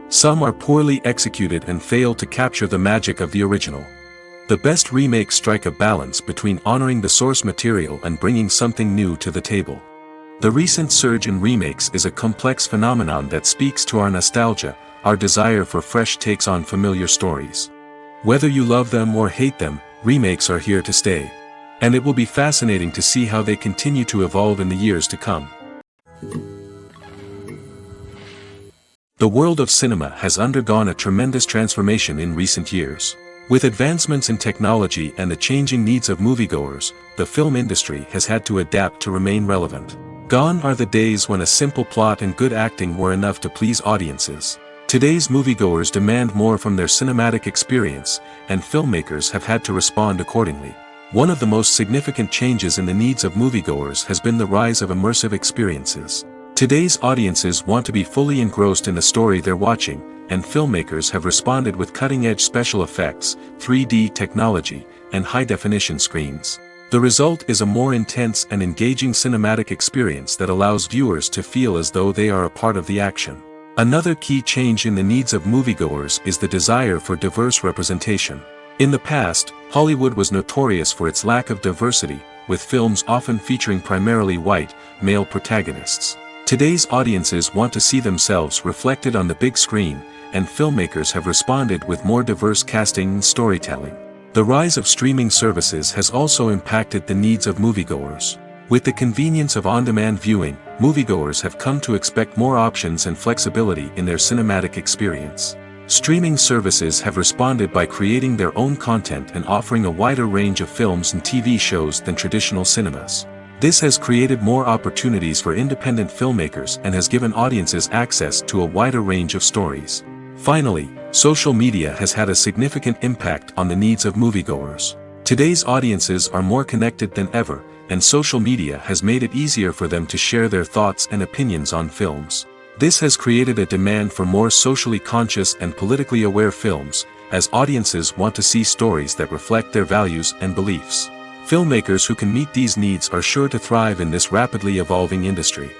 Some are poorly executed and fail to capture the magic of the original. The best remakes strike a balance between honoring the source material and bringing something new to the table. The recent surge in remakes is a complex phenomenon that speaks to our nostalgia, our desire for fresh takes on familiar stories. Whether you love them or hate them, remakes are here to stay. And it will be fascinating to see how they continue to evolve in the years to come. The world of cinema has undergone a tremendous transformation in recent years. With advancements in technology and the changing needs of moviegoers, the film industry has had to adapt to remain relevant. Gone are the days when a simple plot and good acting were enough to please audiences. Today's moviegoers demand more from their cinematic experience, and filmmakers have had to respond accordingly. One of the most significant changes in the needs of moviegoers has been the rise of immersive experiences. Today's audiences want to be fully engrossed in the story they're watching, and filmmakers have responded with cutting-edge special effects, 3D technology, and high-definition screens. The result is a more intense and engaging cinematic experience that allows viewers to feel as though they are a part of the action. Another key change in the needs of moviegoers is the desire for diverse representation. In the past, Hollywood was notorious for its lack of diversity, with films often featuring primarily white, male protagonists. Today's audiences want to see themselves reflected on the big screen, and filmmakers have responded with more diverse casting and storytelling. The rise of streaming services has also impacted the needs of moviegoers. With the convenience of on-demand viewing, moviegoers have come to expect more options and flexibility in their cinematic experience. Streaming services have responded by creating their own content and offering a wider range of films and TV shows than traditional cinemas. This has created more opportunities for independent filmmakers and has given audiences access to a wider range of stories. Finally, social media has had a significant impact on the needs of moviegoers. Today's audiences are more connected than ever, and social media has made it easier for them to share their thoughts and opinions on films. This has created a demand for more socially conscious and politically aware films, as audiences want to see stories that reflect their values and beliefs. Filmmakers who can meet these needs are sure to thrive in this rapidly evolving industry.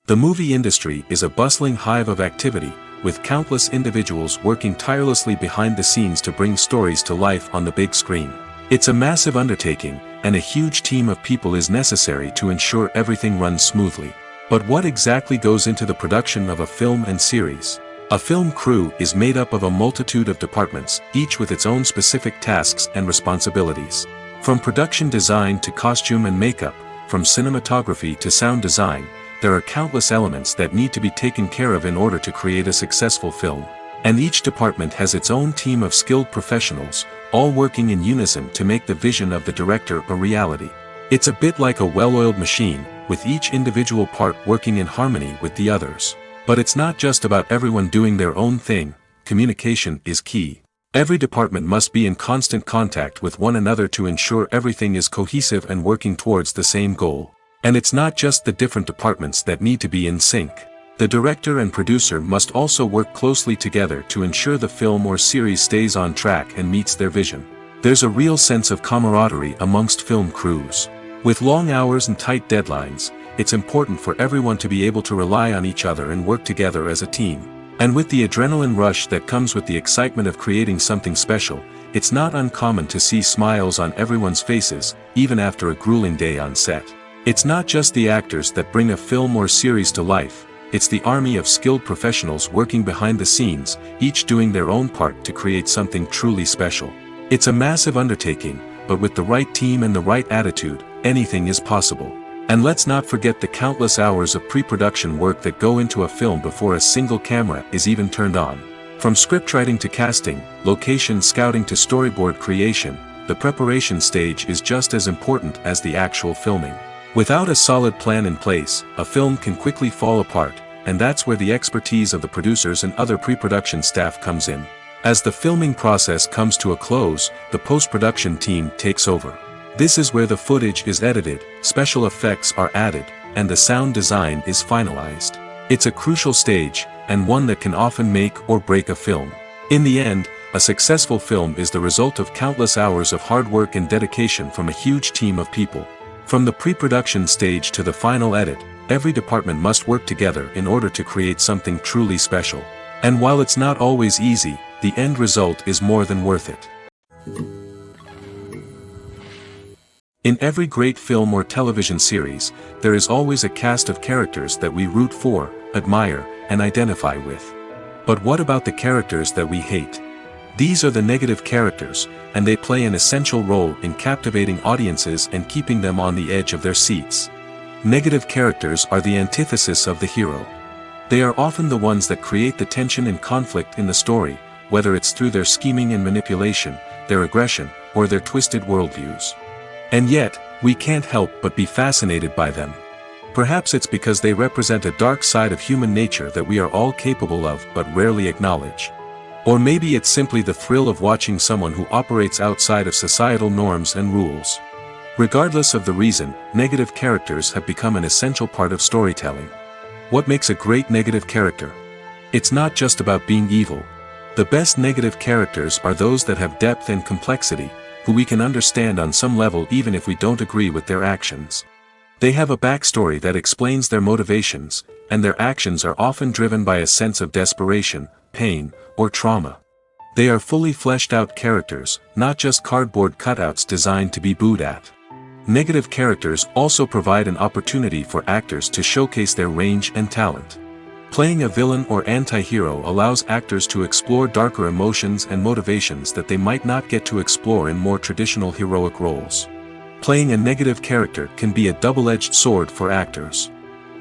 The movie industry is a bustling hive of activity, with countless individuals working tirelessly behind the scenes to bring stories to life on the big screen. It's a massive undertaking, and a huge team of people is necessary to ensure everything runs smoothly. But what exactly goes into the production of a film and series? A film crew is made up of a multitude of departments, each with its own specific tasks and responsibilities. From production design to costume and makeup, from cinematography to sound design, there are countless elements that need to be taken care of in order to create a successful film. And each department has its own team of skilled professionals, all working in unison to make the vision of the director a reality. It's a bit like a well-oiled machine, with each individual part working in harmony with the others. But it's not just about everyone doing their own thing. Communication is key. Every department must be in constant contact with one another to ensure everything is cohesive and working towards the same goal. And it's not just the different departments that need to be in sync. The director and producer must also work closely together to ensure the film or series stays on track and meets their vision. There's a real sense of camaraderie amongst film crews. With long hours and tight deadlines, it's important for everyone to be able to rely on each other and work together as a team. And with the adrenaline rush that comes with the excitement of creating something special, it's not uncommon to see smiles on everyone's faces, even after a grueling day on set. It's not just the actors that bring a film or series to life, it's the army of skilled professionals working behind the scenes, each doing their own part to create something truly special. It's a massive undertaking, but with the right team and the right attitude, anything is possible. And let's not forget the countless hours of pre-production work that go into a film before a single camera is even turned on. From scriptwriting to casting, location scouting to storyboard creation, the preparation stage is just as important as the actual filming. Without a solid plan in place, a film can quickly fall apart, and that's where the expertise of the producers and other pre-production staff comes in. As the filming process comes to a close, the post-production team takes over. This is where the footage is edited, special effects are added, and the sound design is finalized. It's a crucial stage, and one that can often make or break a film. In the end, a successful film is the result of countless hours of hard work and dedication from a huge team of people. From the pre-production stage to the final edit, every department must work together in order to create something truly special. And while it's not always easy, the end result is more than worth it. In every great film or television series, there is always a cast of characters that we root for, admire, and identify with. But what about the characters that we hate? These are the negative characters, and they play an essential role in captivating audiences and keeping them on the edge of their seats. Negative characters are the antithesis of the hero. They are often the ones that create the tension and conflict in the story, whether it's through their scheming and manipulation, their aggression, or their twisted worldviews. And yet, we can't help but be fascinated by them. Perhaps it's because they represent a dark side of human nature that we are all capable of but rarely acknowledge. Or maybe it's simply the thrill of watching someone who operates outside of societal norms and rules. Regardless of the reason, negative characters have become an essential part of storytelling. What makes a great negative character? It's not just about being evil. The best negative characters are those that have depth and complexity, who we can understand on some level even if we don't agree with their actions. They have a backstory that explains their motivations, and their actions are often driven by a sense of desperation, pain, or trauma. They are fully fleshed out characters, not just cardboard cutouts designed to be booed at. Negative characters also provide an opportunity for actors to showcase their range and talent. Playing a villain or anti-hero allows actors to explore darker emotions and motivations that they might not get to explore in more traditional heroic roles. Playing a negative character can be a double-edged sword for actors.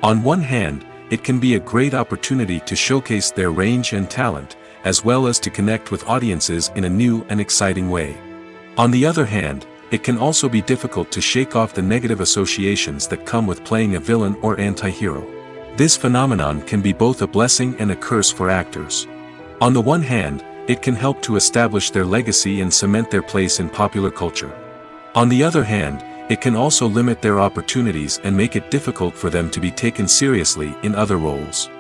On one hand, it can be a great opportunity to showcase their range and talent, as well as to connect with audiences in a new and exciting way. On the other hand, it can also be difficult to shake off the negative associations that come with playing a villain or anti-hero. This phenomenon can be both a blessing and a curse for actors. On the one hand, it can help to establish their legacy and cement their place in popular culture. On the other hand, it can also limit their opportunities and make it difficult for them to be taken seriously in other roles.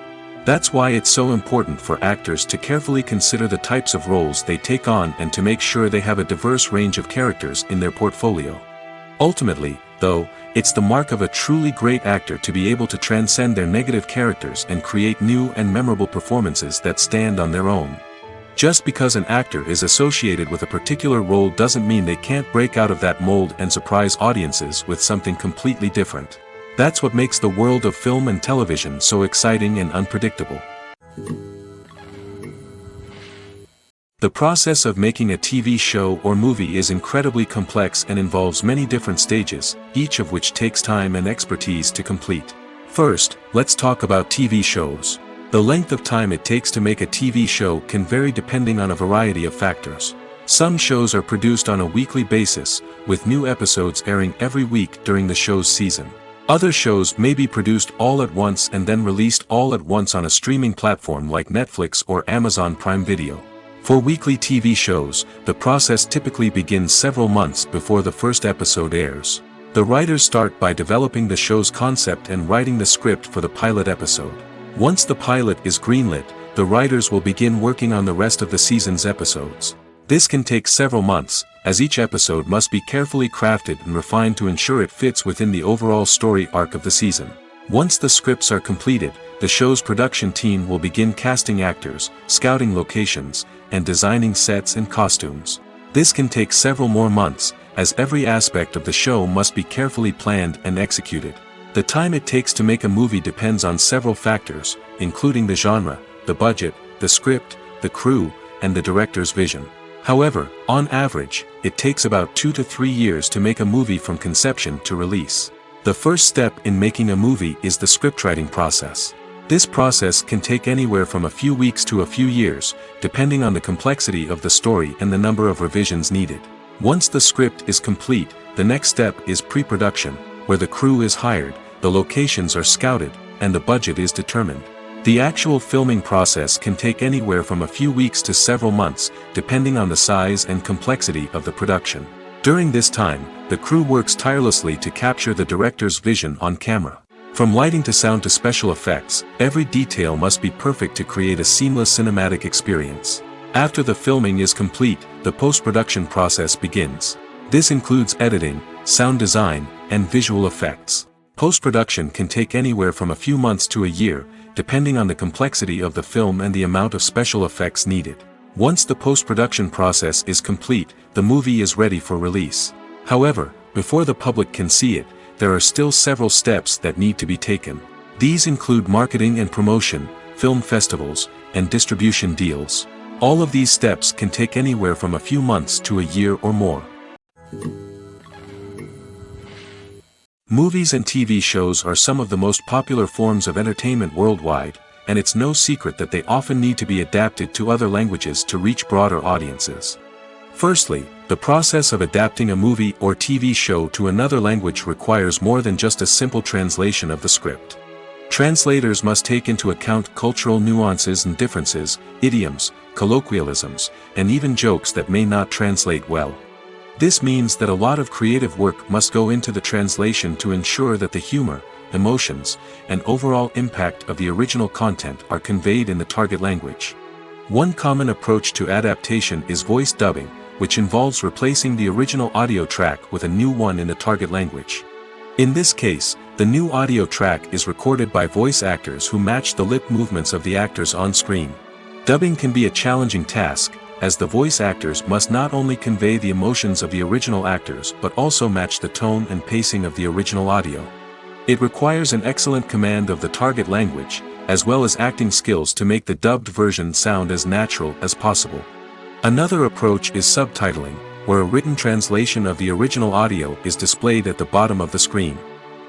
That's why it's so important for actors to carefully consider the types of roles they take on and to make sure they have a diverse range of characters in their portfolio. Ultimately, though, it's the mark of a truly great actor to be able to transcend their negative characters and create new and memorable performances that stand on their own. Just because an actor is associated with a particular role doesn't mean they can't break out of that mold and surprise audiences with something completely different. That's what makes the world of film and television so exciting and unpredictable. The process of making a TV show or movie is incredibly complex and involves many different stages, each of which takes time and expertise to complete. First, let's talk about TV shows. The length of time it takes to make a TV show can vary depending on a variety of factors. Some shows are produced on a weekly basis, with new episodes airing every week during the show's season. Other shows may be produced all at once and then released all at once on a streaming platform like Netflix or Amazon Prime Video. For weekly TV shows, the process typically begins several months before the first episode airs. The writers start by developing the show's concept and writing the script for the pilot episode. Once the pilot is greenlit, the writers will begin working on the rest of the season's episodes. This can take several months, as each episode must be carefully crafted and refined to ensure it fits within the overall story arc of the season. Once the scripts are completed, the show's production team will begin casting actors, scouting locations, and designing sets and costumes. This can take several more months, as every aspect of the show must be carefully planned and executed. The time it takes to make a movie depends on several factors, including the genre, the budget, the script, the crew, and the director's vision. However, on average, it takes about 2 to 3 years to make a movie from conception to release. The first step in making a movie is the scriptwriting process. This process can take anywhere from a few weeks to a few years, depending on the complexity of the story and the number of revisions needed. Once the script is complete, the next step is pre-production, where the crew is hired, the locations are scouted, and the budget is determined. The actual filming process can take anywhere from a few weeks to several months, depending on the size and complexity of the production. During this time, the crew works tirelessly to capture the director's vision on camera. From lighting to sound to special effects, every detail must be perfect to create a seamless cinematic experience. After the filming is complete, the post-production process begins. This includes editing, sound design, and visual effects. Post-production can take anywhere from a few months to a year, depending on the complexity of the film and the amount of special effects needed. Once the post-production process is complete, the movie is ready for release. However, before the public can see it, there are still several steps that need to be taken. These include marketing and promotion, film festivals, and distribution deals. All of these steps can take anywhere from a few months to a year or more. Movies and TV shows are some of the most popular forms of entertainment worldwide, and it's no secret that they often need to be adapted to other languages to reach broader audiences. Firstly, the process of adapting a movie or TV show to another language requires more than just a simple translation of the script. Translators must take into account cultural nuances and differences, idioms, colloquialisms, and even jokes that may not translate well. This means that a lot of creative work must go into the translation to ensure that the humor, emotions, and overall impact of the original content are conveyed in the target language. One common approach to adaptation is voice dubbing, which involves replacing the original audio track with a new one in the target language. In this case, the new audio track is recorded by voice actors who match the lip movements of the actors on screen. Dubbing can be a challenging task, as the voice actors must not only convey the emotions of the original actors but also match the tone and pacing of the original audio. It requires an excellent command of the target language, as well as acting skills to make the dubbed version sound as natural as possible. Another approach is subtitling, where a written translation of the original audio is displayed at the bottom of the screen.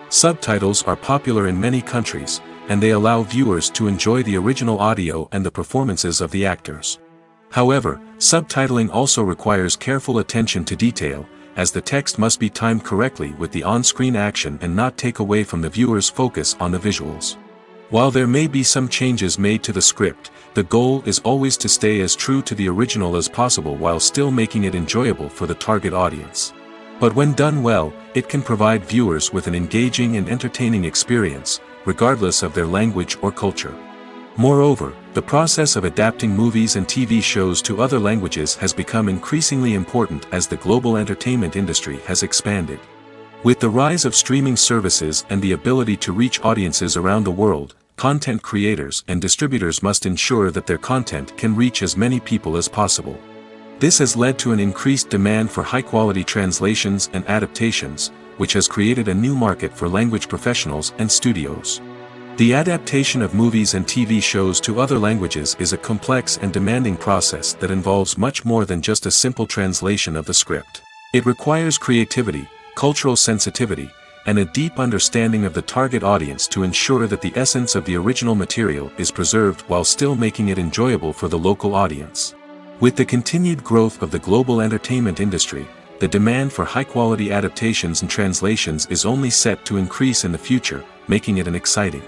Subtitles are popular in many countries, and they allow viewers to enjoy the original audio and the performances of the actors. However, subtitling also requires careful attention to detail, as the text must be timed correctly with the on-screen action and not take away from the viewer's focus on the visuals. While there may be some changes made to the script, the goal is always to stay as true to the original as possible while still making it enjoyable for the target audience. But when done well, it can provide viewers with an engaging and entertaining experience, regardless of their language or culture. Moreover, the process of adapting movies and TV shows to other languages has become increasingly important as the global entertainment industry has expanded. With the rise of streaming services and the ability to reach audiences around the world, content creators and distributors must ensure that their content can reach as many people as possible. This has led to an increased demand for high-quality translations and adaptations, which has created a new market for language professionals and studios. The adaptation of movies and TV shows to other languages is a complex and demanding process that involves much more than just a simple translation of the script. It requires creativity, cultural sensitivity, and a deep understanding of the target audience to ensure that the essence of the original material is preserved while still making it enjoyable for the local audience. With the continued growth of the global entertainment industry, the demand for high-quality adaptations and translations is only set to increase in the future, making it an exciting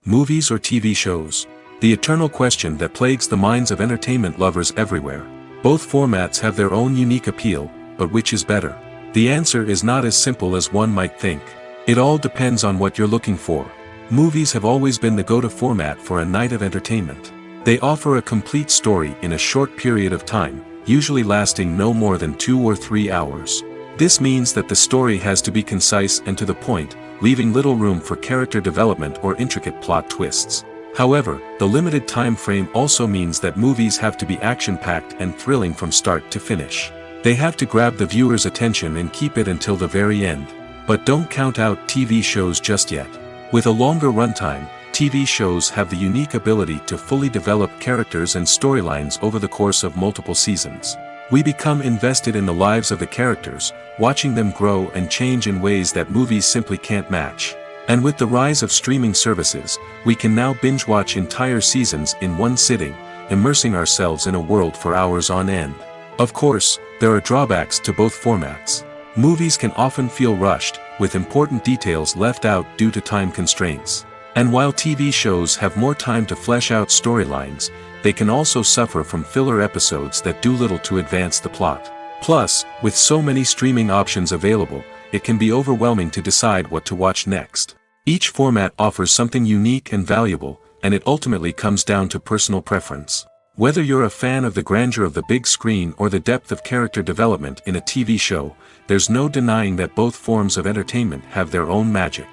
movies or TV shows. The eternal question that plagues the minds of entertainment lovers everywhere. Both formats have their own unique appeal, but which is better? The answer is not as simple as one might think. It all depends on what you're looking for. Movies have always been the go-to format for a night of entertainment. They offer a complete story in a short period of time, usually lasting no more than 2 or 3 hours. This means that the story has to be concise and to the point, leaving little room for character development or intricate plot twists. However, the limited time frame also means that movies have to be action-packed and thrilling from start to finish. They have to grab the viewer's attention and keep it until the very end. But don't count out TV shows just yet. With a longer runtime, TV shows have the unique ability to fully develop characters and storylines over the course of multiple seasons. We become invested in the lives of the characters, watching them grow and change in ways that movies simply can't match. And with the rise of streaming services, we can now binge-watch entire seasons in one sitting, immersing ourselves in a world for hours on end. Of course, there are drawbacks to both formats. Movies can often feel rushed, with important details left out due to time constraints. And while TV shows have more time to flesh out storylines, they can also suffer from filler episodes that do little to advance the plot. Plus, with so many streaming options available, it can be overwhelming to decide what to watch next. Each format offers something unique and valuable, and it ultimately comes down to personal preference. Whether you're a fan of the grandeur of the big screen or the depth of character development in a TV show, there's no denying that both forms of entertainment have their own magic.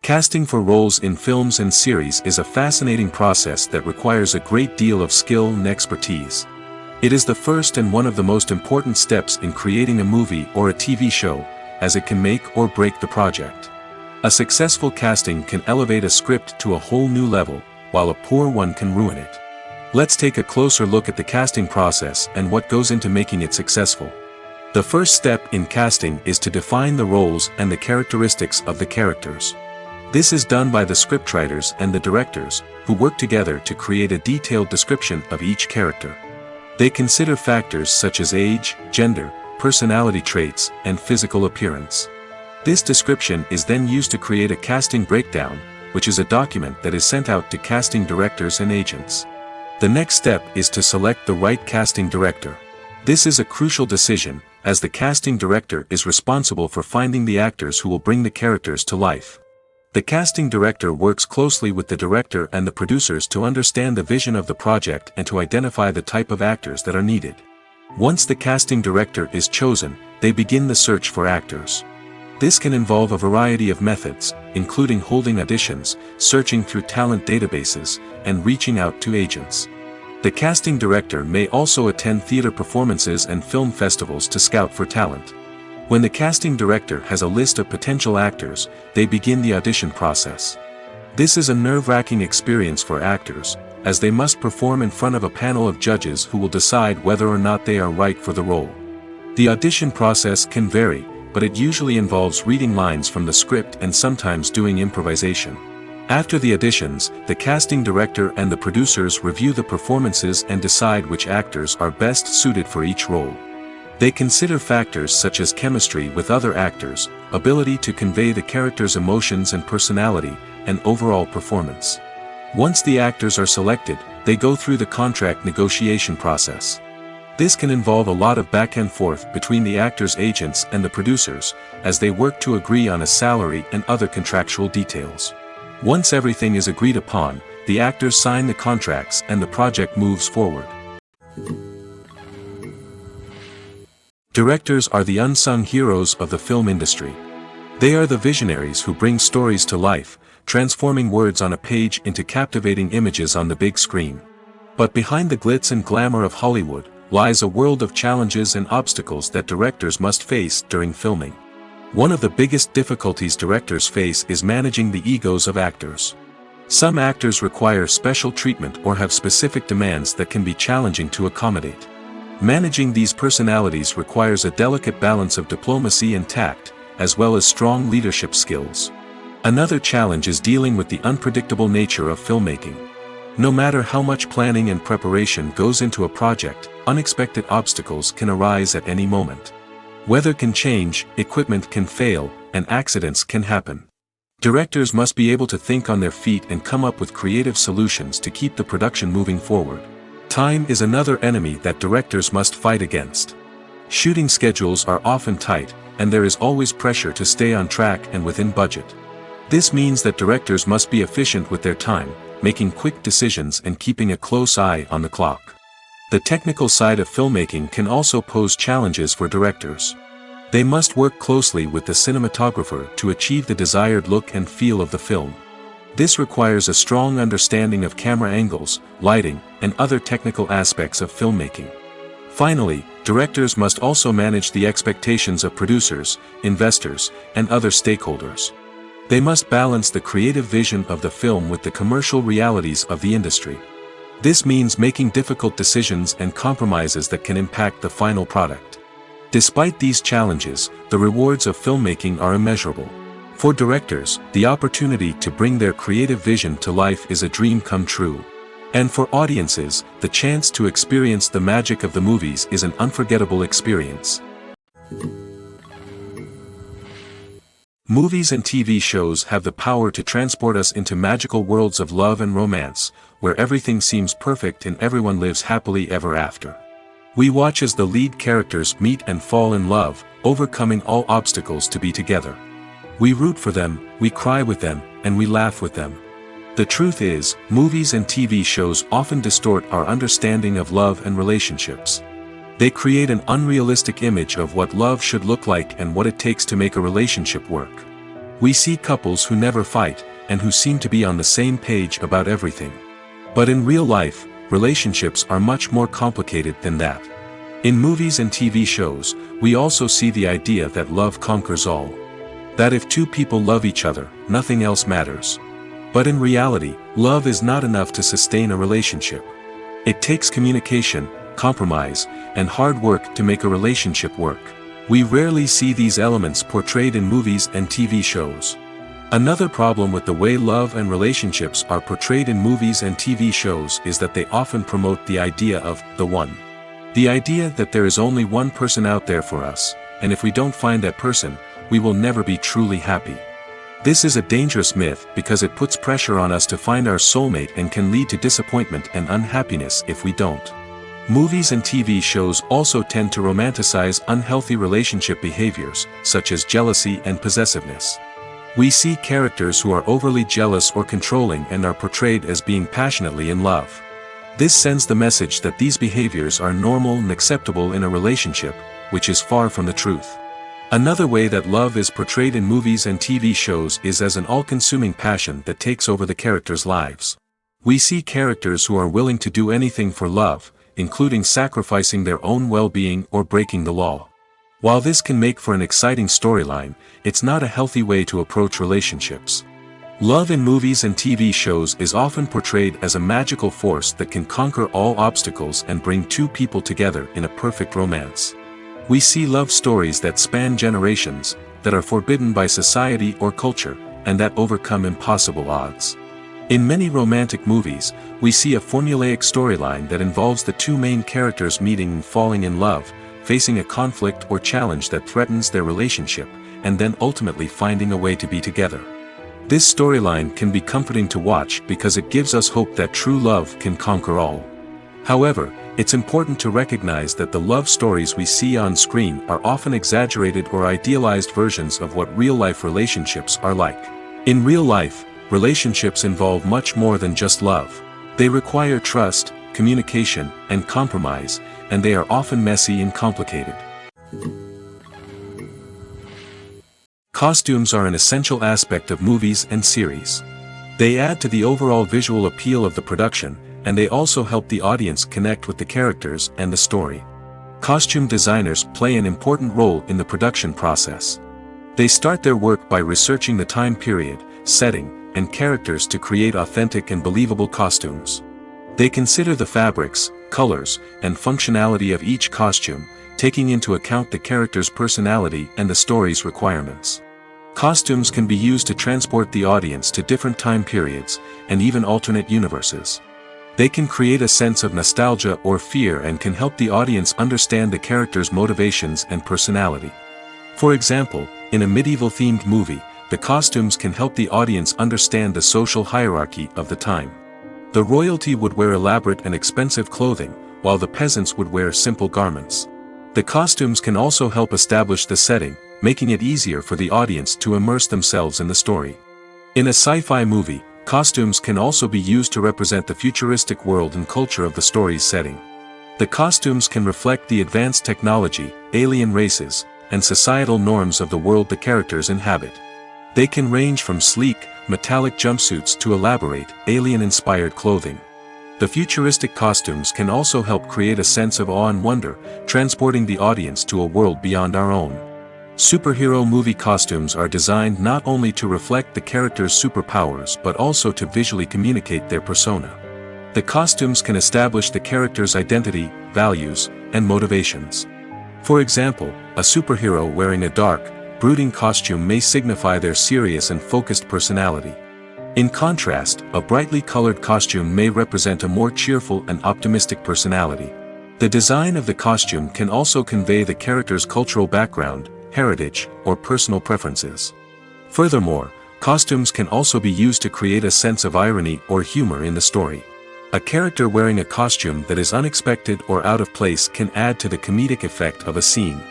Casting for roles in films and series is a fascinating process that requires a great deal of skill and expertise. It is the first and one of the most important steps in creating a movie or a TV show, as it can make or break the project. A successful casting can elevate a script to a whole new level, while a poor one can ruin it. Let's take a closer look at the casting process and what goes into making it successful. The first step in casting is to define the roles and the characteristics of the characters. This is done by the scriptwriters and the directors, who work together to create a detailed description of each character. They consider factors such as age, gender, personality traits, and physical appearance. This description is then used to create a casting breakdown, which is a document that is sent out to casting directors and agents. The next step is to select the right casting director. This is a crucial decision, as the casting director is responsible for finding the actors who will bring the characters to life. The casting director works closely with the director and the producers to understand the vision of the project and to identify the type of actors that are needed. Once the casting director is chosen, they begin the search for actors. This can involve a variety of methods, including holding auditions, searching through talent databases, and reaching out to agents. The casting director may also attend theater performances and film festivals to scout for talent. When the casting director has a list of potential actors, they begin the audition process. This is a nerve-wracking experience for actors, as they must perform in front of a panel of judges who will decide whether or not they are right for the role. The audition process can vary, but it usually involves reading lines from the script and sometimes doing improvisation. After the auditions, the casting director and the producers review the performances and decide which actors are best suited for each role. They consider factors such as chemistry with other actors, ability to convey the character's emotions and personality, and overall performance. Once the actors are selected, they go through the contract negotiation process. This can involve a lot of back and forth between the actors' agents and the producers, as they work to agree on a salary and other contractual details. Once everything is agreed upon, the actors sign the contracts and the project moves forward. Directors are the unsung heroes of the film industry. They are the visionaries who bring stories to life, transforming words on a page into captivating images on the big screen. But behind the glitz and glamour of Hollywood, lies a world of challenges and obstacles that directors must face during filming. One of the biggest difficulties directors face is managing the egos of actors. Some actors require special treatment or have specific demands that can be challenging to accommodate. Managing these personalities requires a delicate balance of diplomacy and tact, as well as strong leadership skills. Another challenge is dealing with the unpredictable nature of filmmaking. No matter how much planning and preparation goes into a project, unexpected obstacles can arise at any moment. Weather can change, equipment can fail, and accidents can happen. Directors must be able to think on their feet and come up with creative solutions to keep the production moving forward. Time is another enemy that directors must fight against. Shooting schedules are often tight, and there is always pressure to stay on track and within budget. This means that directors must be efficient with their time, making quick decisions and keeping a close eye on the clock. The technical side of filmmaking can also pose challenges for directors. They must work closely with the cinematographer to achieve the desired look and feel of the film. This requires a strong understanding of camera angles, lighting, and other technical aspects of filmmaking. Finally, directors must also manage the expectations of producers, investors, and other stakeholders. They must balance the creative vision of the film with the commercial realities of the industry. This means making difficult decisions and compromises that can impact the final product. Despite these challenges, the rewards of filmmaking are immeasurable. For directors, the opportunity to bring their creative vision to life is a dream come true. And for audiences, the chance to experience the magic of the movies is an unforgettable experience. Movies and TV shows have the power to transport us into magical worlds of love and romance, where everything seems perfect and everyone lives happily ever after. We watch as the lead characters meet and fall in love, overcoming all obstacles to be together. We root for them, we cry with them, and we laugh with them. The truth is, movies and TV shows often distort our understanding of love and relationships. They create an unrealistic image of what love should look like and what it takes to make a relationship work. We see couples who never fight, and who seem to be on the same page about everything. But in real life, relationships are much more complicated than that. In movies and TV shows, we also see the idea that love conquers all. That if two people love each other, nothing else matters. But in reality, love is not enough to sustain a relationship. It takes communication, compromise, and hard work to make a relationship work. We rarely see these elements portrayed in movies and TV shows. Another problem with the way love and relationships are portrayed in movies and TV shows is that they often promote the idea of the one. The idea that there is only one person out there for us, and if we don't find that person, we will never be truly happy. This is a dangerous myth because it puts pressure on us to find our soulmate and can lead to disappointment and unhappiness if we don't. Movies and TV shows also tend to romanticize unhealthy relationship behaviors, such as jealousy and possessiveness. We see characters who are overly jealous or controlling and are portrayed as being passionately in love. This sends the message that these behaviors are normal and acceptable in a relationship, which is far from the truth. Another way that love is portrayed in movies and TV shows is as an all-consuming passion that takes over the characters' lives. We see characters who are willing to do anything for love, including sacrificing their own well-being or breaking the law. While this can make for an exciting storyline, it's not a healthy way to approach relationships. Love in movies and TV shows is often portrayed as a magical force that can conquer all obstacles and bring two people together in a perfect romance. We see love stories that span generations, that are forbidden by society or culture, and that overcome impossible odds. In many romantic movies, we see a formulaic storyline that involves the two main characters meeting and falling in love, facing a conflict or challenge that threatens their relationship, and then ultimately finding a way to be together. This storyline can be comforting to watch because it gives us hope that true love can conquer all. However, it's important to recognize that the love stories we see on screen are often exaggerated or idealized versions of what real-life relationships are like. In real life, relationships involve much more than just love. They require trust, communication, and compromise, and they are often messy and complicated. Costumes are an essential aspect of movies and series. They add to the overall visual appeal of the production, and they also help the audience connect with the characters and the story. Costume designers play an important role in the production process. They start their work by researching the time period, setting, and characters to create authentic and believable costumes. They consider the fabrics, colors, and functionality of each costume, taking into account the character's personality and the story's requirements. Costumes can be used to transport the audience to different time periods, and even alternate universes. They can create a sense of nostalgia or fear and can help the audience understand the character's motivations and personality. For example, in a medieval-themed movie, the costumes can help the audience understand the social hierarchy of the time. The royalty would wear elaborate and expensive clothing, while the peasants would wear simple garments. The costumes can also help establish the setting, making it easier for the audience to immerse themselves in the story. In a sci-fi movie, costumes can also be used to represent the futuristic world and culture of the story's setting. The costumes can reflect the advanced technology, alien races, and societal norms of the world the characters inhabit. They can range from sleek, metallic jumpsuits to elaborate, alien-inspired clothing. The futuristic costumes can also help create a sense of awe and wonder, transporting the audience to a world beyond our own. Superhero movie costumes are designed not only to reflect the character's superpowers but also to visually communicate their persona. The costumes can establish the character's identity, values, and motivations. For example, a superhero wearing a dark, brooding costume may signify their serious and focused personality. In contrast, a brightly colored costume may represent a more cheerful and optimistic personality. The design of the costume can also convey the character's cultural background, heritage, or personal preferences. Furthermore, costumes can also be used to create a sense of irony or humor in the story. A character wearing a costume that is unexpected or out of place can add to the comedic effect of a scene.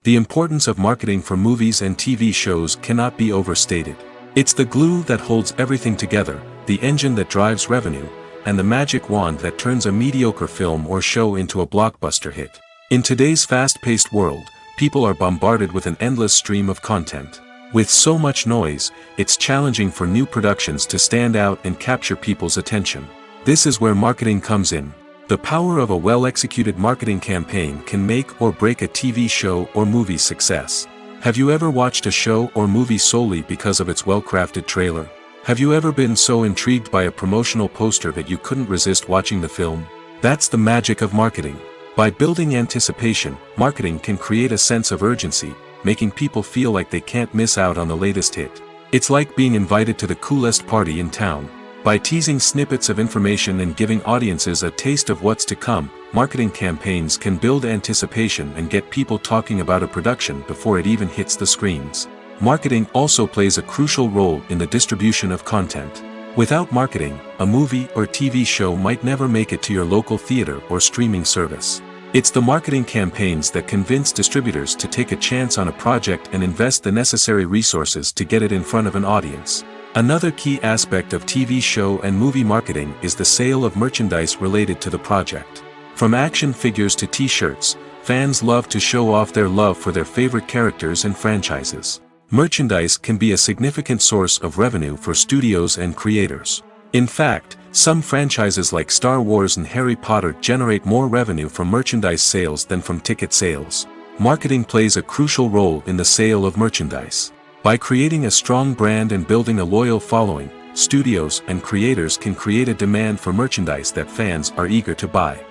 The importance of marketing for movies and TV shows cannot be overstated. It's the glue that holds everything together, the engine that drives revenue, and the magic wand that turns a mediocre film or show into a blockbuster hit. In today's fast-paced world, people are bombarded with an endless stream of content. With so much noise, it's challenging for new productions to stand out and capture people's attention. This is where marketing comes in. The power of a well-executed marketing campaign can make or break a TV show or movie's success. Have you ever watched a show or movie solely because of its well-crafted trailer? Have you ever been so intrigued by a promotional poster that you couldn't resist watching the film? That's the magic of marketing. By building anticipation, marketing can create a sense of urgency, making people feel like they can't miss out on the latest hit. It's like being invited to the coolest party in town. By teasing snippets of information and giving audiences a taste of what's to come, marketing campaigns can build anticipation and get people talking about a production before it even hits the screens. Marketing also plays a crucial role in the distribution of content. Without marketing, a movie or TV show might never make it to your local theater or streaming service. It's the marketing campaigns that convince distributors to take a chance on a project and invest the necessary resources to get it in front of an audience. Another key aspect of TV show and movie marketing is the sale of merchandise related to the project. From action figures to t-shirts, fans love to show off their love for their favorite characters and franchises. Merchandise can be a significant source of revenue for studios and creators. In fact, some franchises like Star Wars and Harry Potter generate more revenue from merchandise sales than from ticket sales. Marketing plays a crucial role in the sale of merchandise. By creating a strong brand and building a loyal following, studios and creators can create a demand for merchandise that fans are eager to buy.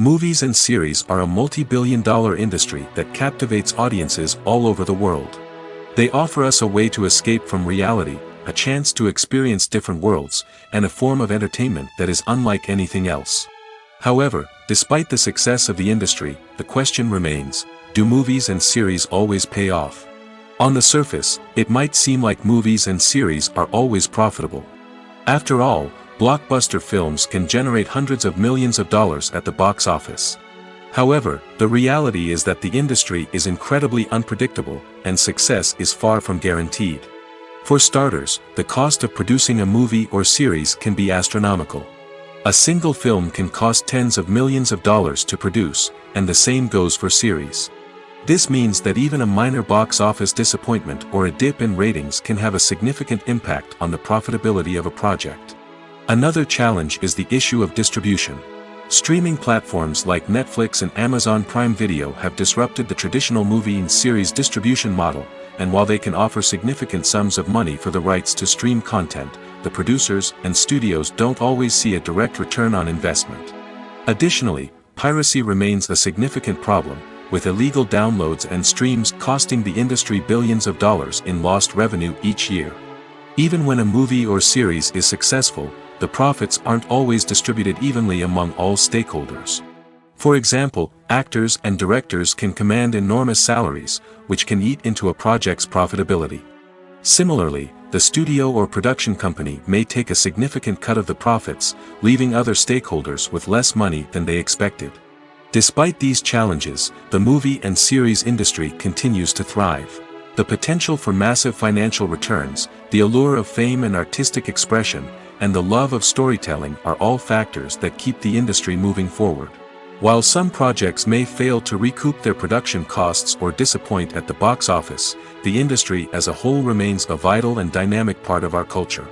Movies and series are a multi-billion-dollar industry that captivates audiences all over the world. They offer us a way to escape from reality, a chance to experience different worlds, and a form of entertainment that is unlike anything else. However, despite the success of the industry, the question remains, do movies and series always pay off? On the surface, it might seem like movies and series are always profitable. After all, blockbuster films can generate hundreds of millions of dollars at the box office. However, the reality is that the industry is incredibly unpredictable, and success is far from guaranteed. For starters, the cost of producing a movie or series can be astronomical. A single film can cost tens of millions of dollars to produce, and the same goes for series. This means that even a minor box office disappointment or a dip in ratings can have a significant impact on the profitability of a project. Another challenge is the issue of distribution. Streaming platforms like Netflix and Amazon Prime Video have disrupted the traditional movie and series distribution model, and while they can offer significant sums of money for the rights to stream content, the producers and studios don't always see a direct return on investment. Additionally, piracy remains a significant problem, with illegal downloads and streams costing the industry billions of dollars in lost revenue each year. Even when a movie or series is successful, the profits aren't always distributed evenly among all stakeholders. For example, actors and directors can command enormous salaries, which can eat into a project's profitability. Similarly, the studio or production company may take a significant cut of the profits, leaving other stakeholders with less money than they expected. Despite these challenges, the movie and series industry continues to thrive. The potential for massive financial returns, the allure of fame and artistic expression, and the love of storytelling are all factors that keep the industry moving forward. While some projects may fail to recoup their production costs or disappoint at the box office, the industry as a whole remains a vital and dynamic part of our culture.